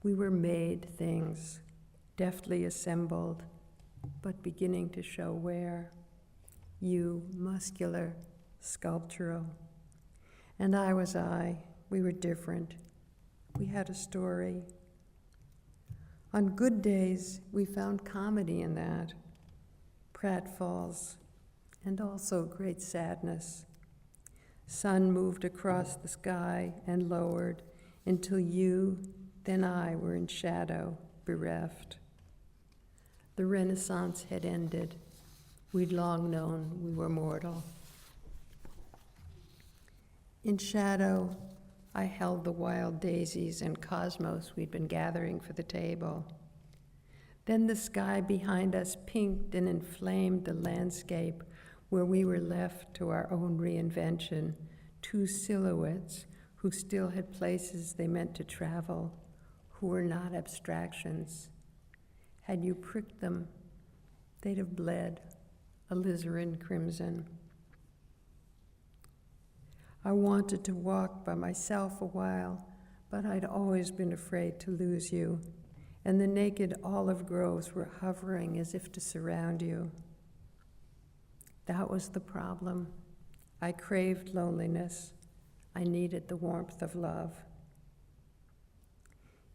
We were made things, deftly assembled, but beginning to show wear. You, muscular, sculptural. And I was I. We were different. We had a story. On good days, we found comedy in that, pratfalls, and also great sadness. Sun moved across the sky and lowered until you, then I, were in shadow, bereft. The Renaissance had ended. We'd long known we were mortal. In shadow, I held the wild daisies and cosmos we'd been gathering for the table. Then the sky behind us pinked and inflamed the landscape where we were left to our own reinvention, two silhouettes who still had places they meant to travel, who were not abstractions. Had you pricked them, they'd have bled, alizarin crimson. I wanted to walk by myself a while, but I'd always been afraid to lose you, and the naked olive groves were hovering as if to surround you. That was the problem. I craved loneliness. I needed the warmth of love.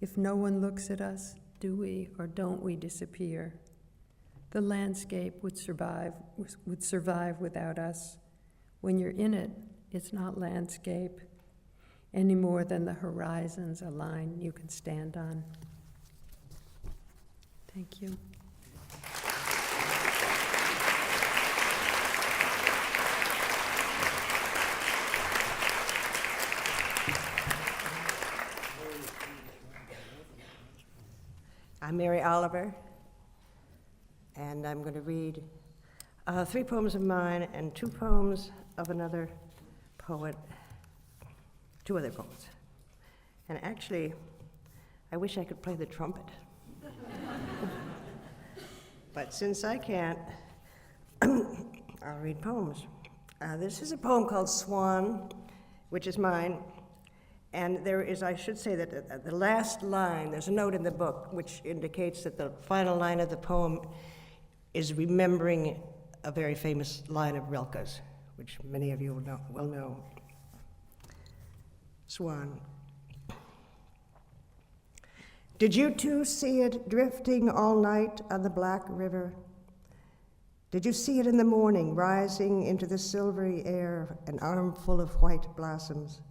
If no one looks at us, do we or don't we disappear? The landscape would survive without us. When you're in it, it's not landscape any more than the horizon's a line you can stand on. Thank you. I'm Mary Oliver, and I'm going to read 3 poems of mine and 2 poems of another poet, 2 other poets. And actually, I wish I could play the trumpet. But since I can't, I'll read poems. This is a poem called Swan, which is mine. And there is, I should say that the last line, there's a note in the book which indicates that the final line of the poem is remembering a very famous line of Rilke's, which many of you will know. Swan. Did you too see it drifting all night on the black river? Did you see it in the morning, rising into the silvery air, an armful of white blossoms?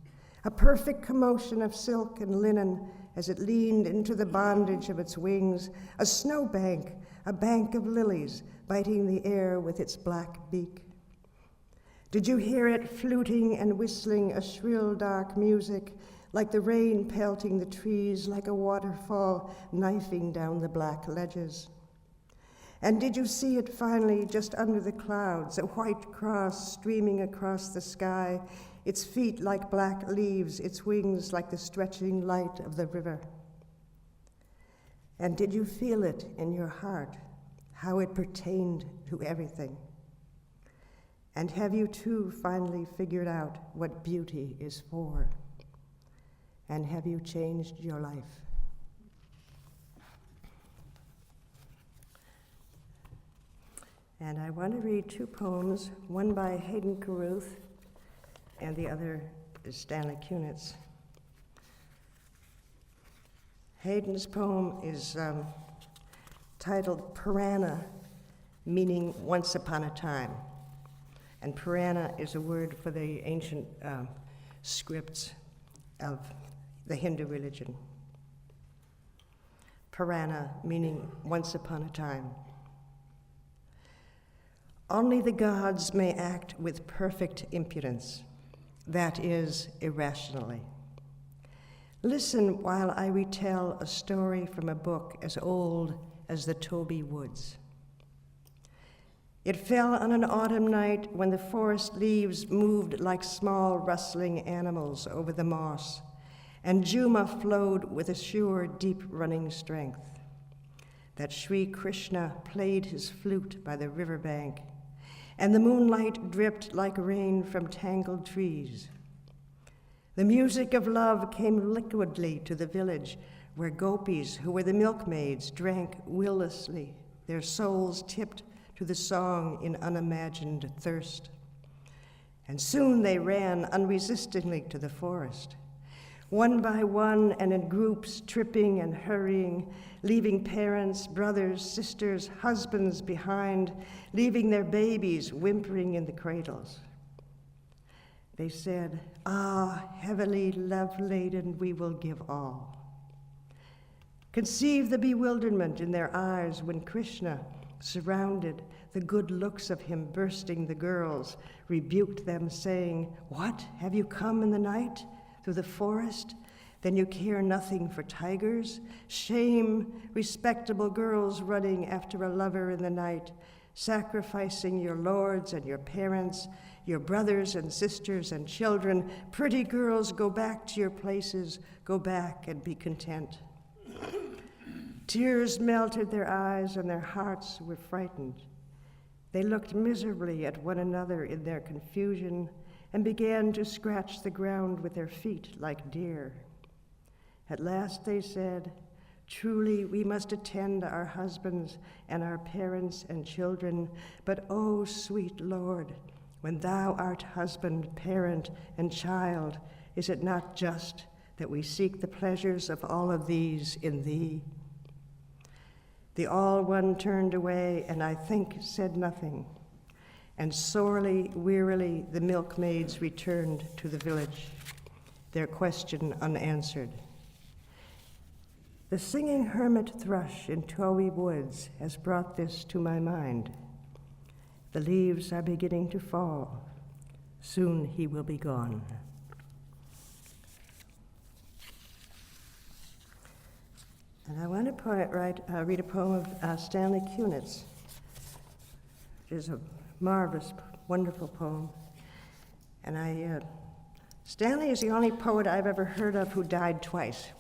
A perfect commotion of silk and linen as it leaned into the bondage of its wings, a snowbank, a bank of lilies biting the air with its black beak. Did you hear it fluting and whistling a shrill, dark music, like the rain pelting the trees, like a waterfall knifing down the black ledges? And did you see it finally just under the clouds, a white cross streaming across the sky, its feet like black leaves, its wings like the stretching light of the river? And did you feel it in your heart, how it pertained to everything? And have you too finally figured out what beauty is for? And have you changed your life? And I want to read 2 poems, one by Hayden Carruth, and the other is Stanley Kunitz. Hayden's poem is titled Piranha, meaning once upon a time. And piranha is a word for the ancient scripts of the Hindu religion. Piranha meaning once upon a time. Only the gods may act with perfect impudence, that is, irrationally. Listen while I retell a story from a book as old as the Toby woods. It fell on an autumn night when the forest leaves moved like small rustling animals over the moss, and Juma flowed with a sure, deep-running strength. That Sri Krishna played his flute by the riverbank, and the moonlight dripped like rain from tangled trees. The music of love came liquidly to the village, where gopis, who were the milkmaids, drank willlessly, their souls tipped to the song in unimagined thirst. And soon they ran unresistingly to the forest, one by one and in groups, tripping and hurrying, leaving parents, brothers, sisters, husbands behind, leaving their babies whimpering in the cradles. They said, "Ah, heavily love-laden, we will give all." Conceive the bewilderment in their eyes when Krishna, surrounded, the good looks of him bursting the girls, rebuked them, saying, "What, have you come in the night through the forest? Then you care nothing for tigers? Shame, respectable girls running after a lover in the night, sacrificing your lords and your parents, your brothers and sisters and children. Pretty girls, go back to your places, go back and be content." Tears melted their eyes and their hearts were frightened. They looked miserably at one another in their confusion and began to scratch the ground with their feet like deer. At last they said, "Truly we must attend our husbands and our parents and children, but O sweet Lord, when thou art husband, parent, and child, is it not just that we seek the pleasures of all of these in thee?" The All One turned away, and I think said nothing, and sorely, wearily, the milkmaids returned to the village, their question unanswered. The singing hermit thrush in Towie woods has brought this to my mind. The leaves are beginning to fall. Soon he will be gone. And I want to read a poem of Stanley Kunitz, which is a marvelous, wonderful poem. And Stanley is the only poet I've ever heard of who died twice.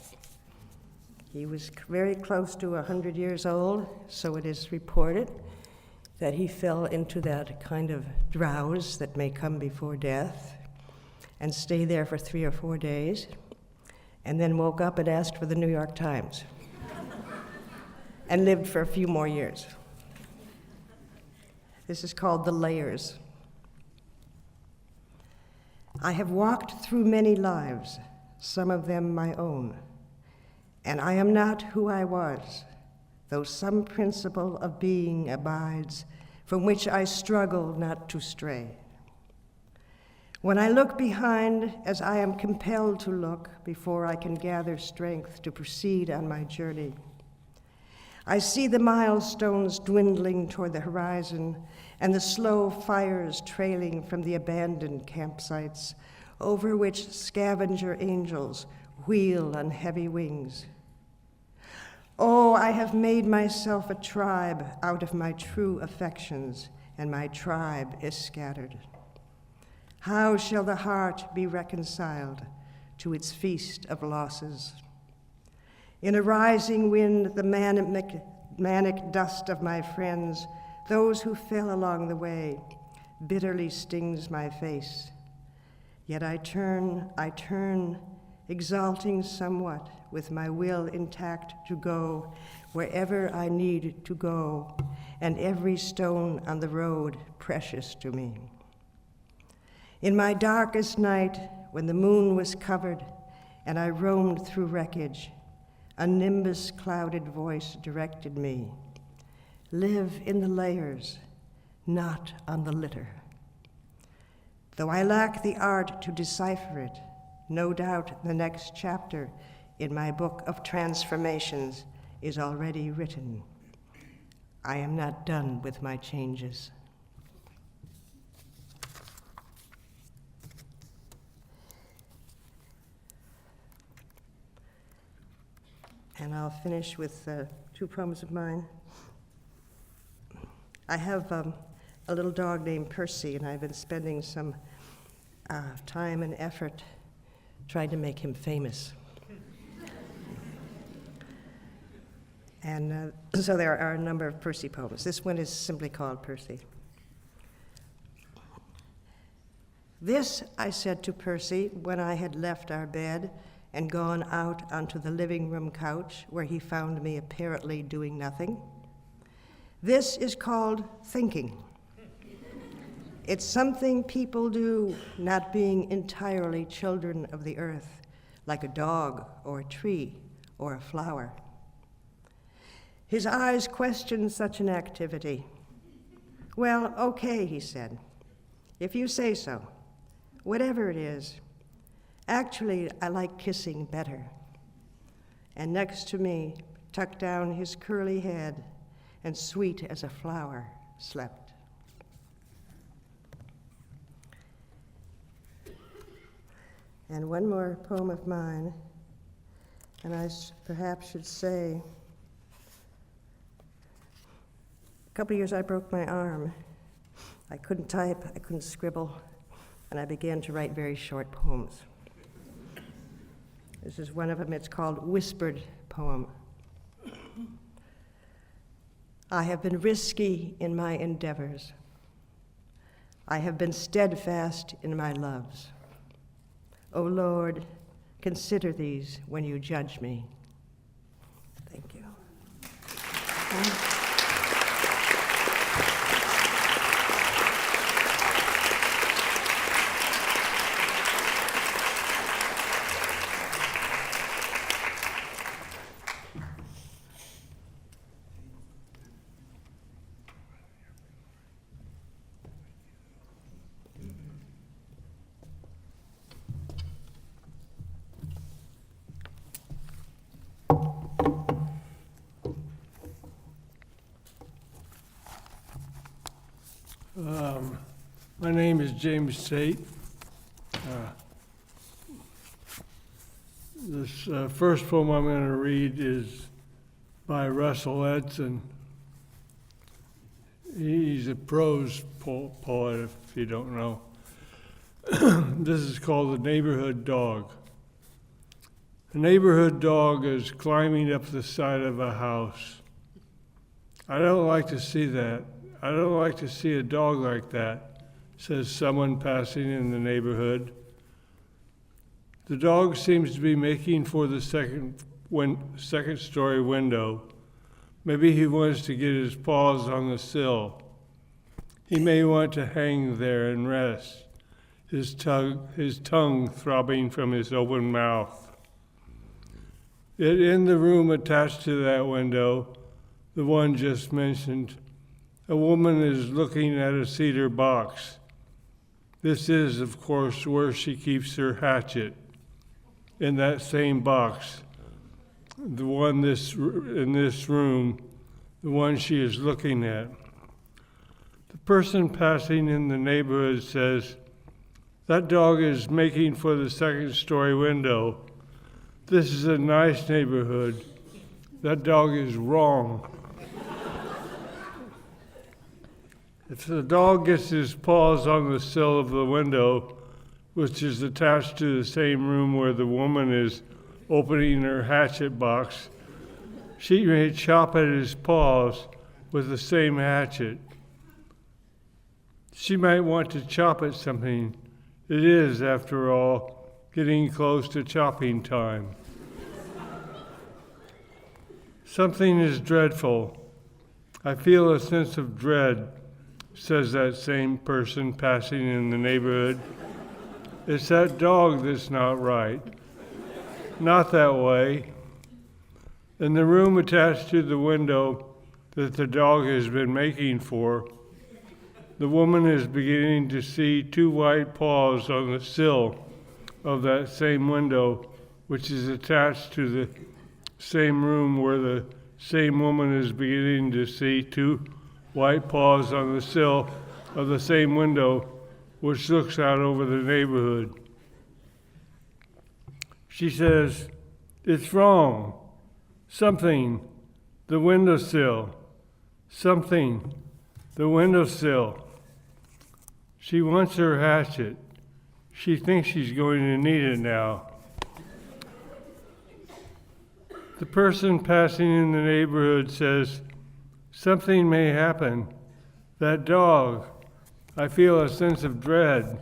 He was very close to 100 years old, so it is reported that he fell into that kind of drowse that may come before death and stay there for 3 or 4 days, and then woke up and asked for the New York Times and lived for a few more years. This is called The Layers. I have walked through many lives, some of them my own, and I am not who I was, though some principle of being abides, from which I struggle not to stray. When I look behind, as I am compelled to look before I can gather strength to proceed on my journey, I see the milestones dwindling toward the horizon and the slow fires trailing from the abandoned campsites over which scavenger angels wheel on heavy wings. Oh, I have made myself a tribe out of my true affections, and my tribe is scattered. How shall the heart be reconciled to its feast of losses? In a rising wind, the manic dust of my friends, those who fell along the way, bitterly stings my face. Yet I turn, exalting somewhat, with my will intact to go wherever I need to go, and every stone on the road precious to me. In my darkest night, when the moon was covered and I roamed through wreckage, a nimbus-clouded voice directed me, "Live in the layers, not on the litter." Though I lack the art to decipher it, no doubt the next chapter in my book of transformations is already written. I am not done with my changes. And I'll finish with two poems of mine. I have a little dog named Percy, and I've been spending some time and effort trying to make him famous. And so there are a number of Percy poems. This one is simply called Percy. This I said to Percy when I had left our bed and gone out onto the living room couch where he found me apparently doing nothing. This is called thinking. It's something people do, not being entirely children of the earth, like a dog or a tree or a flower. His eyes questioned such an activity. Well, okay, he said, if you say so, whatever it is. Actually, I like kissing better. And next to me, tucked down his curly head, and sweet as a flower, slept. And one more poem of mine, and I perhaps should say, a couple of years I broke my arm. I couldn't type, I couldn't scribble, and I began to write very short poems. This is one of them. It's called Whispered Poem. I have been risky in my endeavors. I have been steadfast in my loves. O Lord, consider these when you judge me. Thank you. My name is James Tate. This first poem I'm going to read is by Russell Edson. He's a prose poet, if you don't know. This is called The Neighborhood Dog. A neighborhood dog is climbing up the side of a house. I don't like to see that. I don't like to see a dog like that, says someone passing in the neighborhood. The dog seems to be making for the second story window. Maybe he wants to get his paws on the sill. He may want to hang there and rest, his tongue throbbing from his open mouth. Yet in the room attached to that window, the one just mentioned, a woman is looking at a cedar box. This is, of course, where she keeps her hatchet. In that same box, the one in this room, the one she is looking at. The person passing in the neighborhood says, that dog is making for the second story window. This is a nice neighborhood. That dog is wrong. If the dog gets his paws on the sill of the window, which is attached to the same room where the woman is opening her hatchet box, she may chop at his paws with the same hatchet. She might want to chop at something. It is, after all, getting close to chopping time. Something is dreadful. I feel a sense of dread, says that same person passing in the neighborhood. It's that dog that's not right. Not that way. In the room attached to the window that the dog has been making for, the woman is beginning to see two white paws on the sill of that same window, which is attached to the same room where the same woman is beginning to see two white paws on the sill of the same window, which looks out over the neighborhood. She says, "It's wrong. Something, the windowsill. Something, the windowsill." She wants her hatchet. She thinks she's going to need it now. The person passing in the neighborhood says, "Something may happen. That dog. I feel a sense of dread."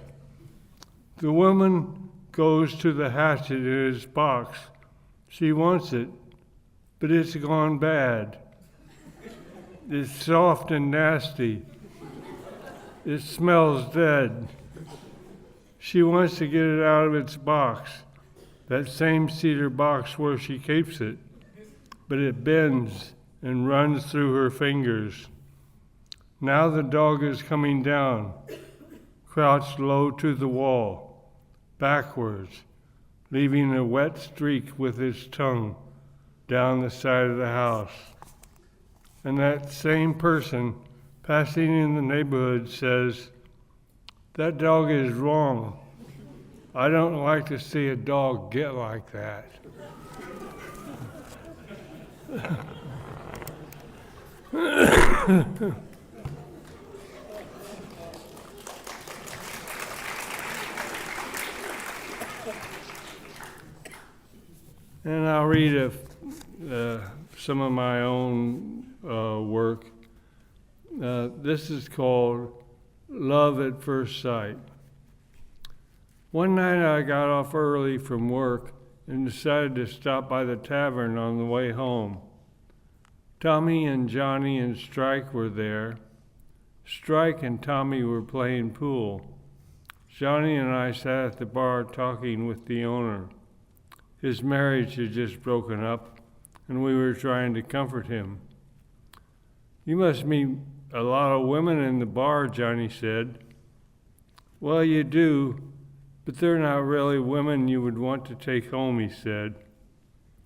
The woman goes to the hatchet in its box. She wants it, but it's gone bad. It's soft and nasty. It smells dead. She wants to get it out of its box, that same cedar box where she keeps it, but it bends and runs through her fingers. Now the dog is coming down, crouched low to the wall, backwards, leaving a wet streak with his tongue down the side of the house. And that same person passing in the neighborhood says, "That dog is wrong. I don't like to see a dog get like that." And I'll read some of my own work. This is called Love at First Sight. One night I got off early from work and decided to stop by the tavern on the way home. Tommy and Johnny and Strike were there. Strike and Tommy were playing pool. Johnny and I sat at the bar talking with the owner. His marriage had just broken up, and we were trying to comfort him. "You must meet a lot of women in the bar," Johnny said. "Well, you do, but they're not really women you would want to take home," he said.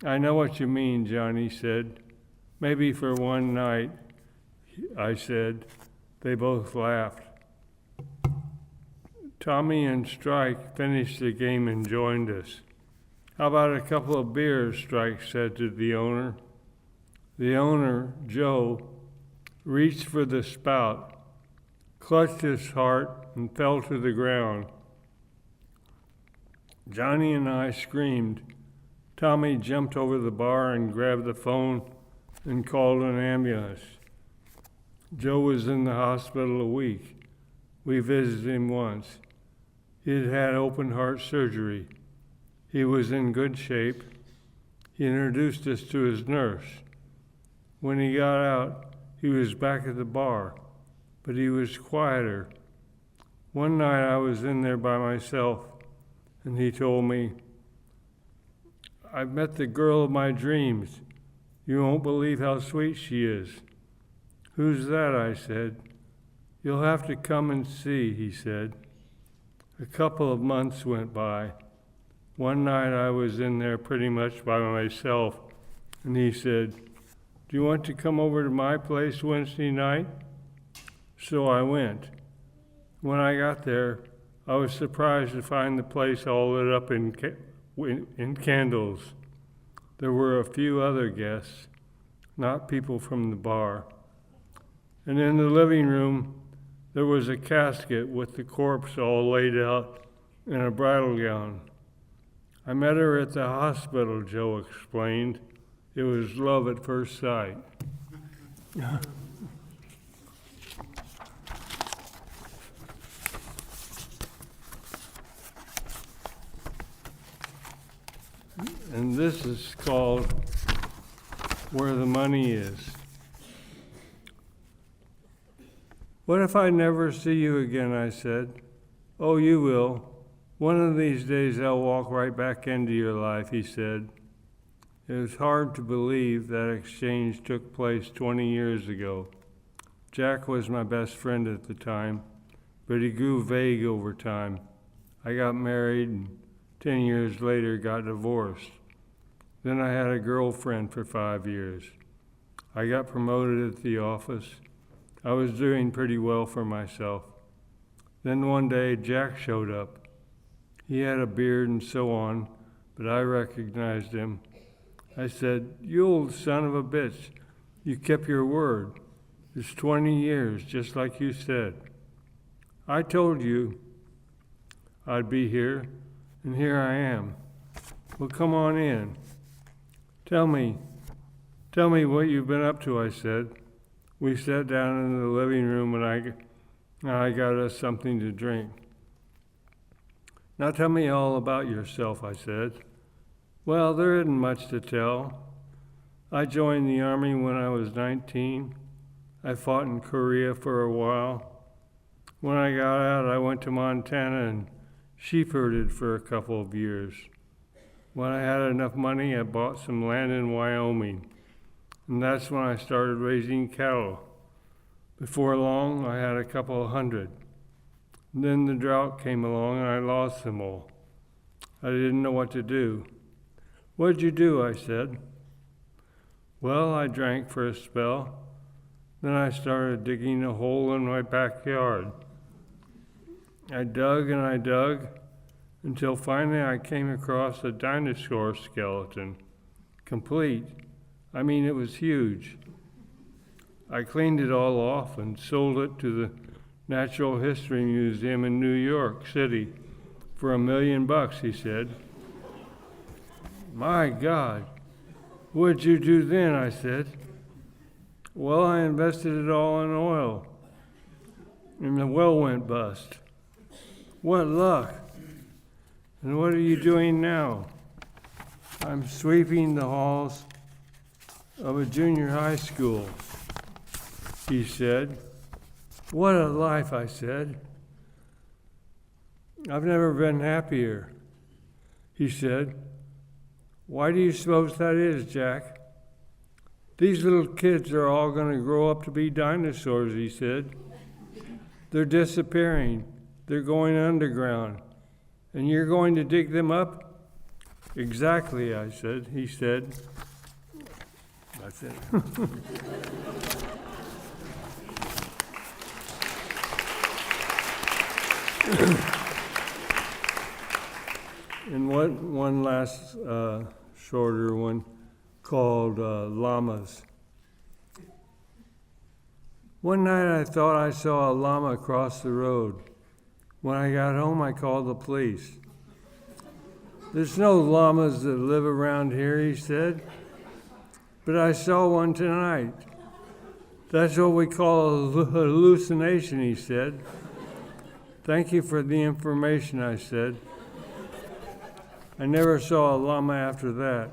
"I know what you mean," Johnny said. "Maybe for one night," I said. They both laughed. Tommy and Strike finished the game and joined us. "How about a couple of beers?" Strike said to the owner. The owner, Joe, reached for the spout, clutched his heart, and fell to the ground. Johnny and I screamed. Tommy jumped over the bar and grabbed the phone and called an ambulance. Joe was in the hospital a week. We visited him once. He had had open heart surgery. He was in good shape. He introduced us to his nurse. When he got out, he was back at the bar, but he was quieter. One night I was in there by myself, and he told me, "I've met the girl of my dreams. You won't believe how sweet she is." "Who's that?" I said. "You'll have to come and see," he said. A couple of months went by. One night I was in there pretty much by myself, and he said, "Do you want to come over to my place Wednesday night?" So I went. When I got there, I was surprised to find the place all lit up in candles. There were a few other guests, not people from the bar. And in the living room, there was a casket with the corpse all laid out in a bridal gown. "I met her at the hospital," Joe explained. "It was love at first sight." And this is called Where the Money Is. "What if I never see you again?" I said. "Oh, you will. One of these days I'll walk right back into your life," he said. It was hard to believe that exchange took place 20 years ago. Jack was my best friend at the time, but he grew vague over time. I got married and 10 years later got divorced. Then I had a girlfriend for 5 years. I got promoted at the office. I was doing pretty well for myself. Then one day Jack showed up. He had a beard and so on, but I recognized him. I said, "You old son of a bitch, you kept your word. It's 20 years, just like you said. I told you I'd be here, and here I am. Well, come on in. Tell me what you've been up to," I said. We sat down in the living room, and I got us something to drink. "Now tell me all about yourself," I said. "Well, there isn't much to tell. I joined the Army when I was 19. I fought in Korea for a while. When I got out, I went to Montana and sheep herded for a couple of years. When I had enough money, I bought some land in Wyoming, and that's when I started raising cattle. Before long, I had a couple of hundred. Then the drought came along and I lost them all. I didn't know what to do." "What'd you do?" I said. "Well, I drank for a spell. Then I started digging a hole in my backyard. I dug and I dug until finally I came across a dinosaur skeleton, complete. I mean, it was huge. I cleaned it all off and sold it to the Natural History Museum in New York City for $1 million, he said. "My God, what'd you do then?" I said. "Well, I invested it all in oil, and the well went bust." "What luck! And what are you doing now?" "I'm sweeping the halls of a junior high school," he said. "What a life," I said. "I've never been happier," he said. "Why do you suppose that is, Jack?" "These little kids are all going to grow up to be dinosaurs," he said. "They're disappearing. They're going underground. And you're going to dig them up?" "Exactly," I said. He said. That's it. And one last shorter one called Llamas. One night I thought I saw a llama across the road. When I got home, I called the police. "There's no llamas that live around here," he said. "But I saw one tonight. That's what we call a hallucination," he said. "Thank you for the information," I said. I never saw a llama after that.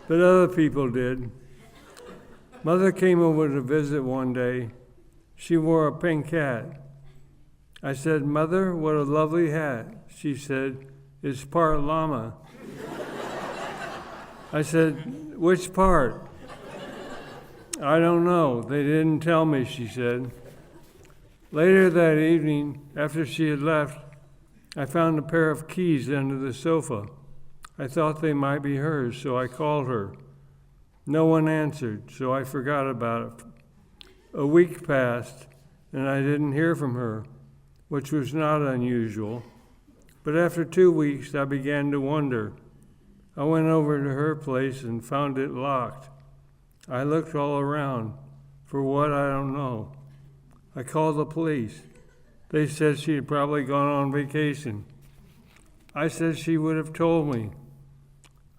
But other people did. Mother came over to visit one day. She wore a pink hat. I said, "Mother, what a lovely hat." She said, "It's part llama." I said, "Which part?" "I don't know. They didn't tell me," she said. Later that evening, after she had left, I found a pair of keys under the sofa. I thought they might be hers, so I called her. No one answered, so I forgot about it. A week passed, and I didn't hear from her, which was not unusual. But after 2 weeks, I began to wonder. I went over to her place and found it locked. I looked all around. For what, I don't know. I called the police. They said she had probably gone on vacation. I said she would have told me.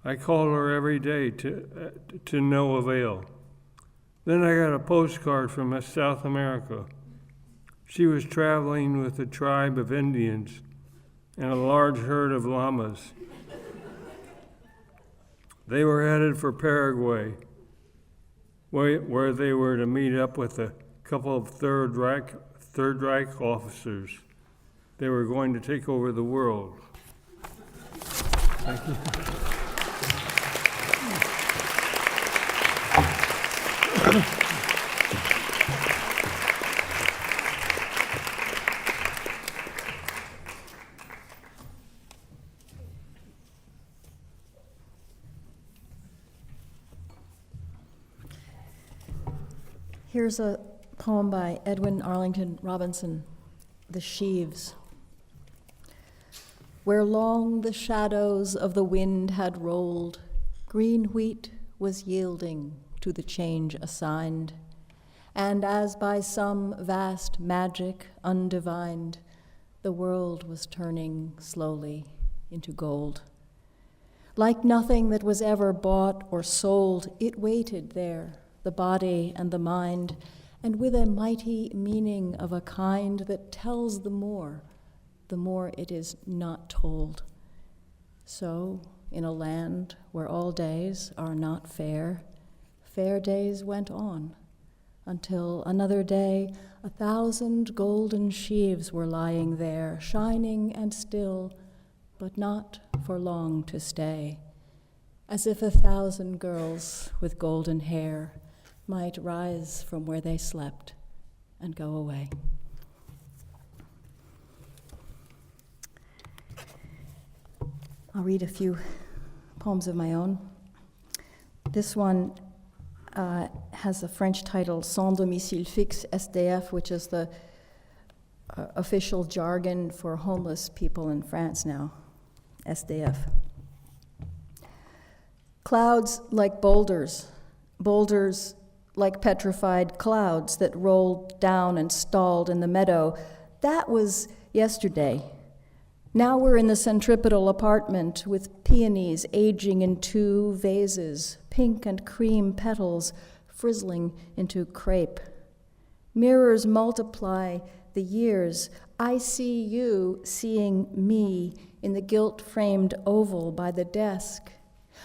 I called her every day to no avail. Then I got a postcard from South America. She was traveling with a tribe of Indians and a large herd of llamas. They were headed for Paraguay, where they were to meet up with a couple of Third Reich officers. They were going to take over the world. Thank you. Here's a poem by Edwin Arlington Robinson, The Sheaves. Where long the shadows of the wind had rolled, green wheat was yielding to the change assigned, and as by some vast magic undivined, the world was turning slowly into gold. Like nothing that was ever bought or sold, it waited there, the body and the mind, and with a mighty meaning of a kind that tells the more it is not told. So, in a land where all days are not fair, fair days went on, until another day 1,000 golden sheaves were lying there, shining and still, but not for long to stay, as if 1,000 girls with golden hair might rise from where they slept and go away. I'll read a few poems of my own. This one has a French title, Sans domicile fixe, SDF, which is the official jargon for homeless people in France now, SDF. Clouds like boulders, boulders like petrified clouds that rolled down and stalled in the meadow. That was yesterday. Now we're in the centripetal apartment with peonies aging in 2 vases, pink and cream petals frizzling into crepe. Mirrors multiply the years. I see you seeing me in the gilt-framed oval by the desk.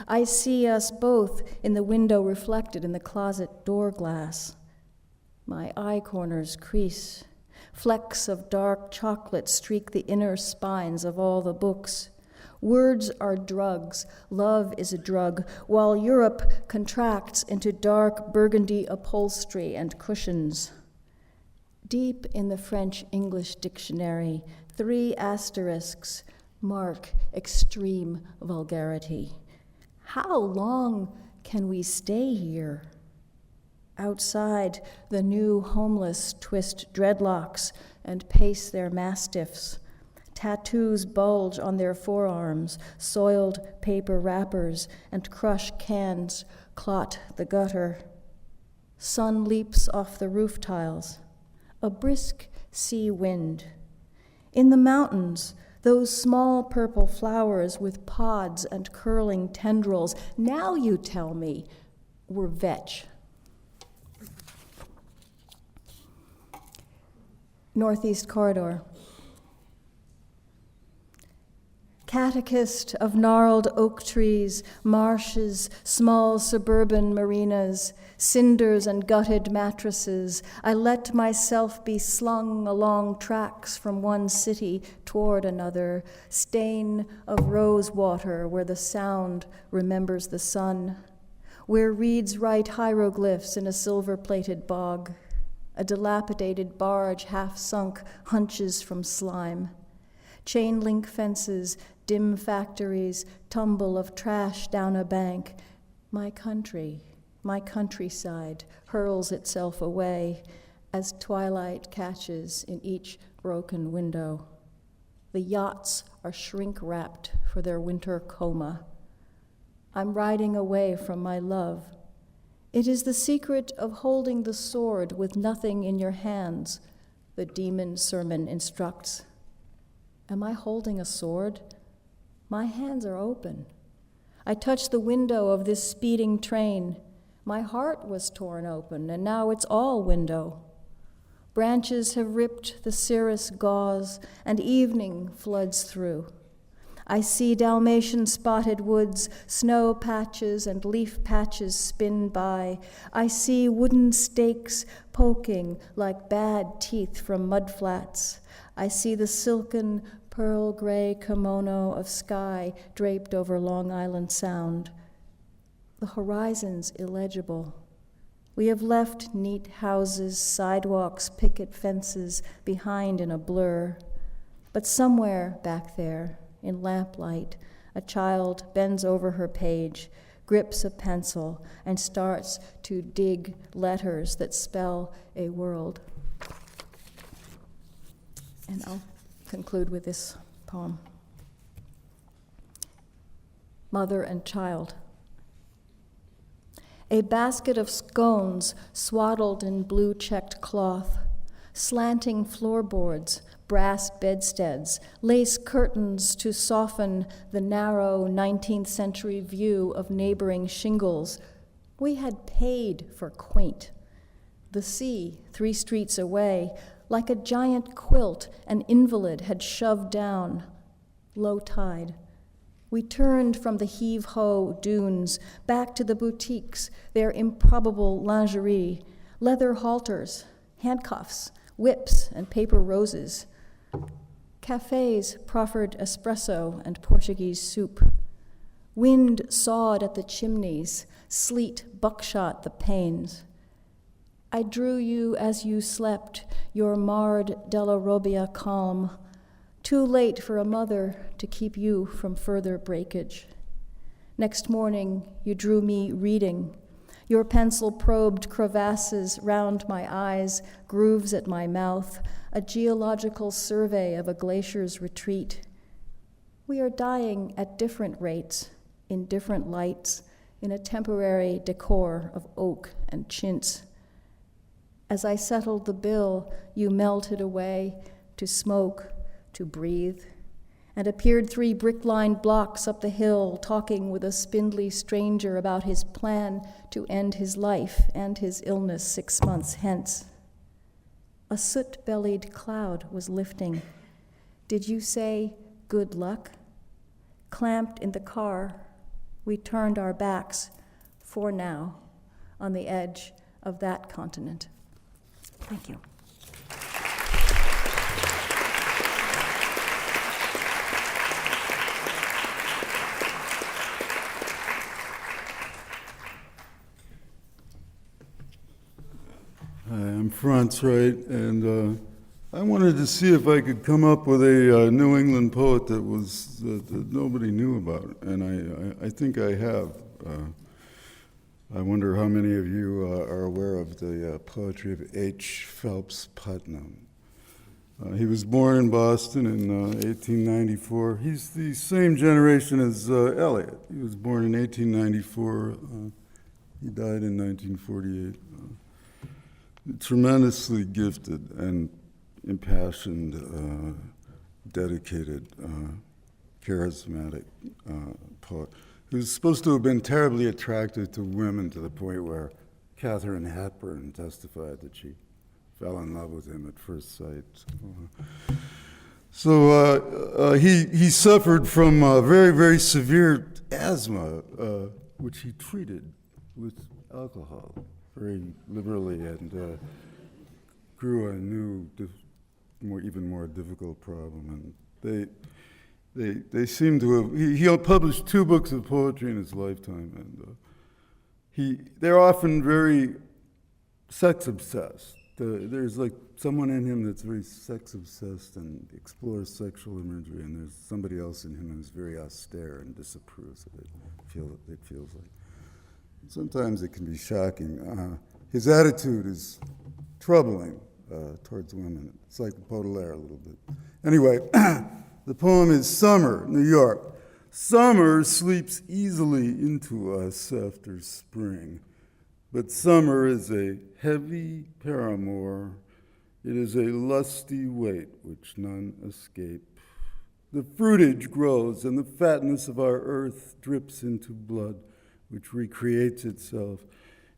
I see us both in the window reflected in the closet door glass. My eye corners crease. Flecks of dark chocolate streak the inner spines of all the books. Words are drugs. Love is a drug, while Europe contracts into dark burgundy upholstery and cushions. Deep in the French-English dictionary, 3 asterisks mark extreme vulgarity. How long can we stay here? Outside, the new homeless twist dreadlocks and pace their mastiffs. Tattoos bulge on their forearms, soiled paper wrappers and crush cans clot the gutter. Sun leaps off the roof tiles. A brisk sea wind. In the mountains, those small purple flowers with pods and curling tendrils, now you tell me, were vetch. Northeast Corridor. Catechist of gnarled oak trees, marshes, small suburban marinas, cinders and gutted mattresses, I let myself be slung along tracks from one city toward another, stain of rose water where the sound remembers the sun, where reeds write hieroglyphs in a silver-plated bog. A dilapidated barge, half sunk, hunches from slime. Chain link fences, dim factories, tumble of trash down a bank. My country, my countryside, hurls itself away as twilight catches in each broken window. The yachts are shrink-wrapped for their winter coma. I'm riding away from my love. It is the secret of holding the sword with nothing in your hands, the demon sermon instructs. Am I holding a sword? My hands are open. I touch the window of this speeding train. My heart was torn open, and now it's all window. Branches have ripped the cirrus gauze, and evening floods through. I see Dalmatian spotted woods, snow patches and leaf patches spin by. I see wooden stakes poking like bad teeth from mudflats. I see the silken pearl gray kimono of sky draped over Long Island Sound. The horizon's illegible. We have left neat houses, sidewalks, picket fences behind in a blur. But somewhere back there, in lamplight, a child bends over her page, grips a pencil, and starts to dig letters that spell a world. And I'll conclude with this poem. Mother and Child. A basket of scones swaddled in blue-checked cloth, slanting floorboards, brass bedsteads, lace curtains to soften the narrow 19th century view of neighboring shingles. We had paid for quaint. The sea, 3 streets away, like a giant quilt an invalid had shoved down. Low tide. We turned from the heave-ho dunes back to the boutiques, their improbable lingerie, leather halters, handcuffs, whips, and paper roses. Cafes proffered espresso and Portuguese soup. Wind sawed at the chimneys, sleet buckshot the panes. I drew you as you slept, your marred della robbia calm, too late for a mother to keep you from further breakage. Next morning, you drew me reading. Your pencil probed crevasses round my eyes, grooves at my mouth, a geological survey of a glacier's retreat. We are dying at different rates, in different lights, in a temporary decor of oak and chintz. As I settled the bill, you melted away to smoke, to breathe, and appeared 3 brick-lined blocks up the hill, talking with a spindly stranger about his plan to end his life and his illness 6 months hence. A soot-bellied cloud was lifting. Did you say, good luck? Clamped in the car, we turned our backs, for now, on the edge of that continent. Thank you. Hi, I'm Franz Wright, and I wanted to see if I could come up with a New England poet that nobody knew about, and I think I have. I wonder how many of you are aware of the poetry of H. Phelps Putnam. He was born in Boston in 1894. He's the same generation as Eliot. He was born in 1894. He died in 1948. Tremendously gifted and impassioned, dedicated, charismatic poet. He was supposed to have been terribly attractive to women to the point where Katharine Hepburn testified that she fell in love with him at first sight. So he suffered from very, very severe asthma, which he treated with alcohol very liberally, and grew a new, even more difficult problem. And they seem to have. He published 2 books of poetry in his lifetime, and they're often very sex obsessed. There's like someone in him that's very sex obsessed and explores sexual imagery, and there's somebody else in him who's very austere and disapproves of it. It feels like. Sometimes it can be shocking. His attitude is troubling towards women. It's like Baudelaire a little bit. Anyway, the poem is Summer, New York. Summer sleeps easily into us after spring, but summer is a heavy paramour. It is a lusty weight which none escape. The fruitage grows, and the fatness of our earth drips into blood, which recreates itself.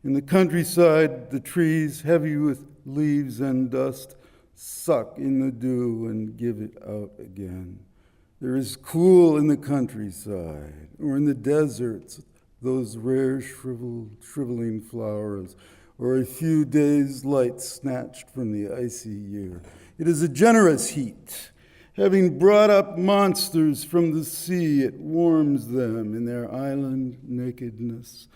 In the countryside, the trees, heavy with leaves and dust, suck in the dew and give it out again. There is cool in the countryside, or in the deserts, those rare shriveling flowers, or a few days' light snatched from the icy year. It is a generous heat. Having brought up monsters from the sea, it warms them in their island nakedness.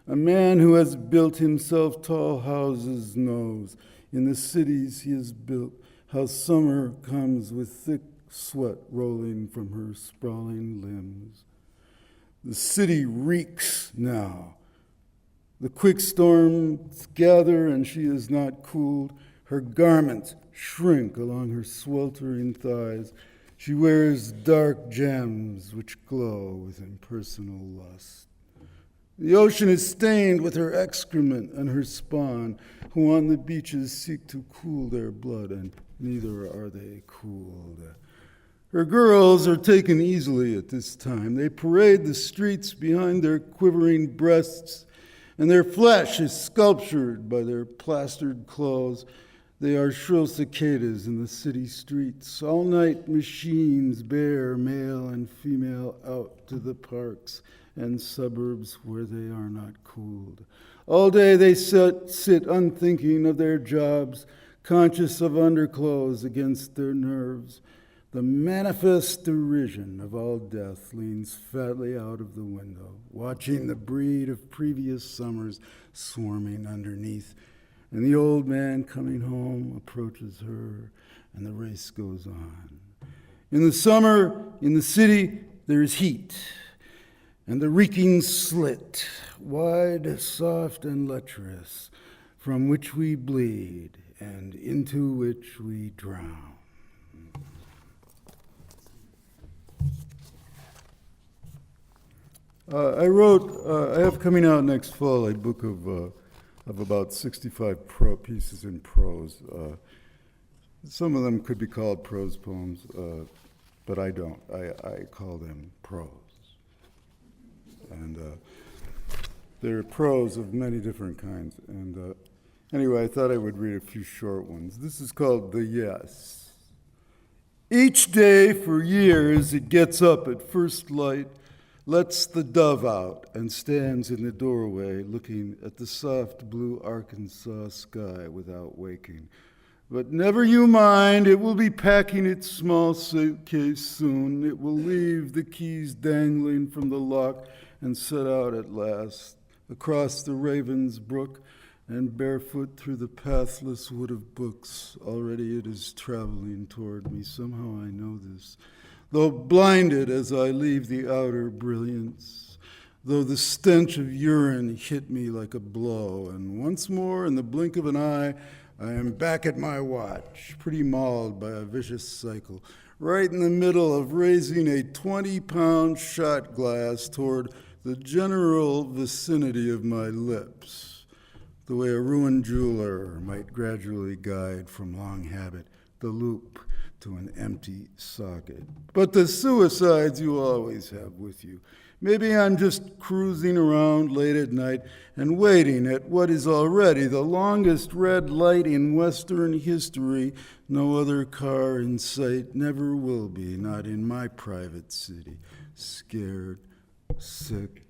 A man who has built himself tall houses knows, in the cities he has built, how summer comes with thick sweat rolling from her sprawling limbs. The city reeks now. The quick storms gather and she is not cooled. Her garments shrink along her sweltering thighs. She wears dark gems which glow with impersonal lust. The ocean is stained with her excrement and her spawn, who on the beaches seek to cool their blood, and neither are they cooled. Her girls are taken easily at this time. They parade the streets behind their quivering breasts, and their flesh is sculptured by their plastered clothes. They are shrill cicadas in the city streets. All-night machines bear male and female out to the parks and suburbs where they are not cooled. All day they sit unthinking of their jobs, conscious of underclothes against their nerves. The manifest derision of all death leans fatly out of the window, watching the breed of previous summers swarming underneath. And the old man coming home approaches her, and the race goes on. In the summer, in the city, there is heat, and the reeking slit, wide, soft, and lecherous, from which we bleed, and into which we drown. I have coming out next fall a book of about 65 pieces in prose. Some of them could be called prose poems, but I don't. I call them prose. And they're prose of many different kinds. And anyway, I thought I would read a few short ones. This is called The Yes. Each day for years it gets up at first light, lets the dove out, and stands in the doorway looking at the soft blue Arkansas sky without waking. But never you mind, it will be packing its small suitcase soon. It will leave the keys dangling from the lock and set out at last, across the Raven's Brook and barefoot through the pathless wood of books. Already it is traveling toward me. Somehow I know this. Though blinded as I leave the outer brilliance, though the stench of urine hit me like a blow, and once more, in the blink of an eye, I am back at my watch, pretty mauled by a vicious cycle, right in the middle of raising a 20-pound shot glass toward the general vicinity of my lips, the way a ruined jeweler might gradually guide from long habit the loop to an empty socket. But the suicides you always have with you. Maybe I'm just cruising around late at night and waiting at what is already the longest red light in Western history. No other car in sight, never will be, not in my private city. Scared, sick.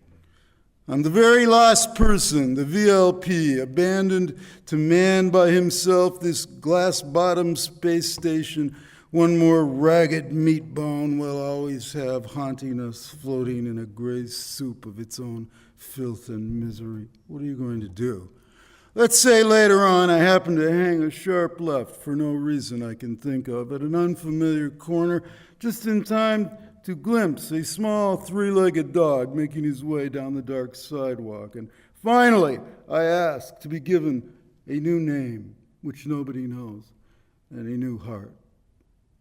I'm the very last person, the VLP, abandoned to man by himself this glass-bottomed space station. One more ragged meat bone we'll always have haunting us, floating in a gray soup of its own filth and misery. What are you going to do? Let's say later on I happen to hang a sharp left for no reason I can think of at an unfamiliar corner, just in time to glimpse a small three-legged dog making his way down the dark sidewalk. And finally, I ask to be given a new name, which nobody knows, and a new heart.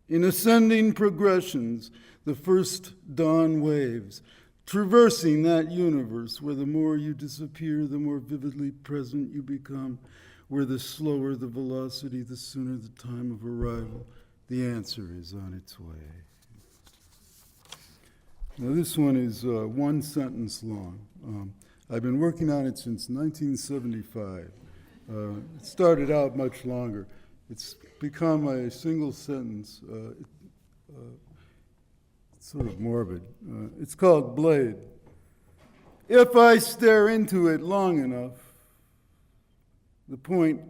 In ascending progressions, the first dawn waves, traversing that universe where the more you disappear, the more vividly present you become, where the slower the velocity, the sooner the time of arrival. The answer is on its way. Now this one is one sentence long. I've been working on it since 1975. It started out much longer. It's become a single sentence. It's sort of morbid. It's called Blade. If I stare into it long enough, the point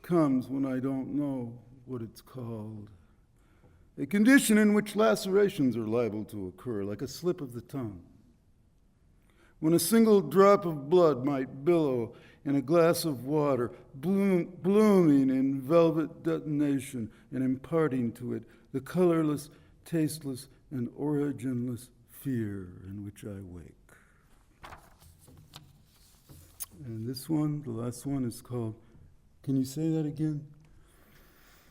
comes when I don't know what it's called. A condition in which lacerations are liable to occur, like a slip of the tongue. When a single drop of blood might billow in a glass of water, blooming in velvet detonation and imparting to it the colorless, tasteless, and originless fear in which I wake. And this one, the last one, is called, can you say that again?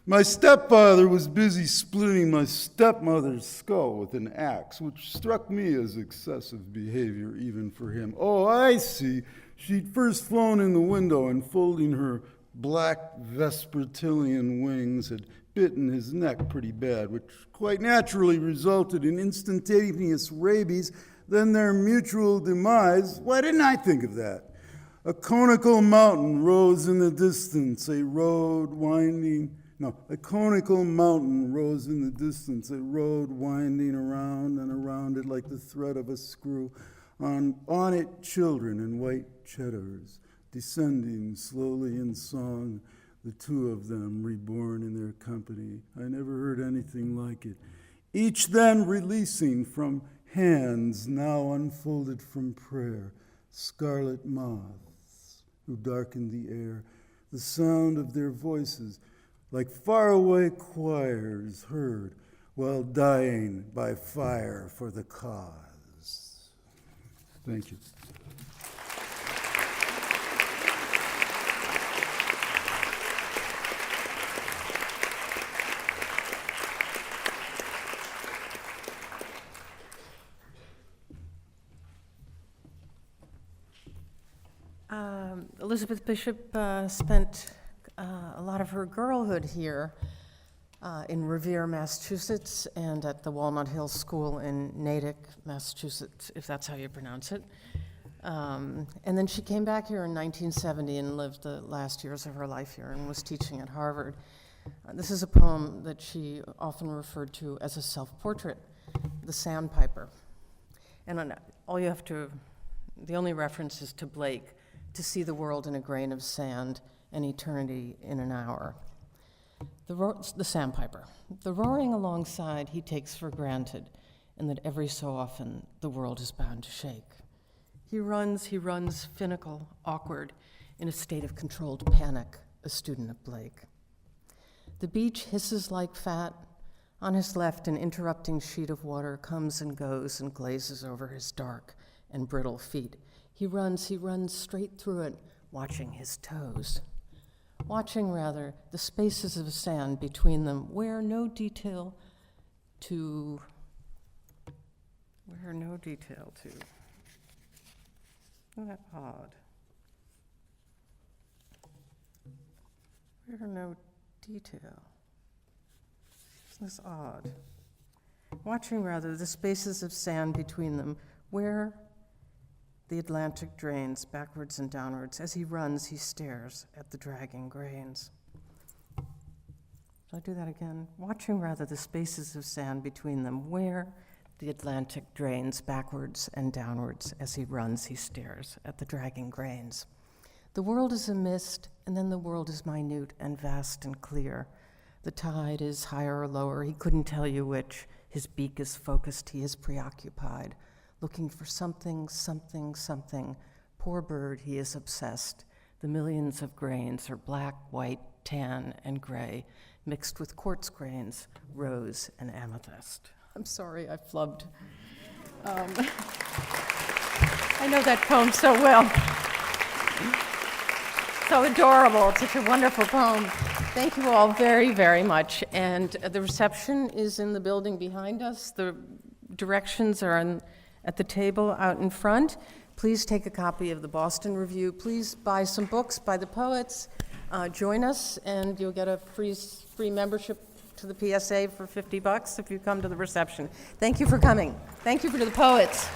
My stepfather was busy splitting my stepmother's skull with an axe, which struck me as excessive behavior even for him. Oh, I see. She'd first flown in the window and, folding her black Vespertilian wings, had bitten his neck pretty bad, which quite naturally resulted in instantaneous rabies, then their mutual demise. Why didn't I think of that? A conical mountain rose in the distance, a conical mountain rose in the distance, a road winding around and around it like the thread of a screw. On it, children in white cheddars, descending slowly in song, the two of them reborn in their company. I never heard anything like it. Each then releasing from hands now unfolded from prayer, scarlet moths who darkened the air, the sound of their voices like faraway choirs heard while dying by fire for the cause. Thank you. Elizabeth Bishop spent a lot of her girlhood here in Revere, Massachusetts, and at the Walnut Hill School in Natick, Massachusetts, if that's how you pronounce it. And then she came back here in 1970 and lived the last years of her life here and was teaching at Harvard. This is a poem that she often referred to as a self-portrait, The Sandpiper. And the only reference is to Blake, to see the world in a grain of sand and eternity in an hour. The Sandpiper. The roaring alongside he takes for granted, and that every so often the world is bound to shake. He runs, finical, awkward, in a state of controlled panic, a student of Blake. The beach hisses like fat. On his left, an interrupting sheet of water comes and goes and glazes over his dark and brittle feet. He runs straight through it, watching his toes. Watching, rather, the spaces of sand between them where no detail to. Isn't that odd? Where no detail. Isn't this odd? Watching, rather, the spaces of sand between them where the Atlantic drains backwards and downwards. As he runs, he stares at the dragging grains. Shall I do that again? Watching, rather, the spaces of sand between them, where the Atlantic drains backwards and downwards. As he runs, he stares at the dragging grains. The world is a mist, and then the world is minute and vast and clear. The tide is higher or lower. He couldn't tell you which. His beak is focused. He is preoccupied, looking for something. Poor bird, he is obsessed. The millions of grains are black, white, tan, and gray, mixed with quartz grains, rose, and amethyst. I'm sorry, I flubbed. I know that poem so well. So adorable. It's such a wonderful poem. Thank you all very, very much. And the reception is in the building behind us. The directions are at the table out in front. Please take a copy of the Boston Review. Please buy some books by the poets. Join us, and you'll get a free membership to the PSA for $50 if you come to the reception. Thank you for coming. Thank you to the poets.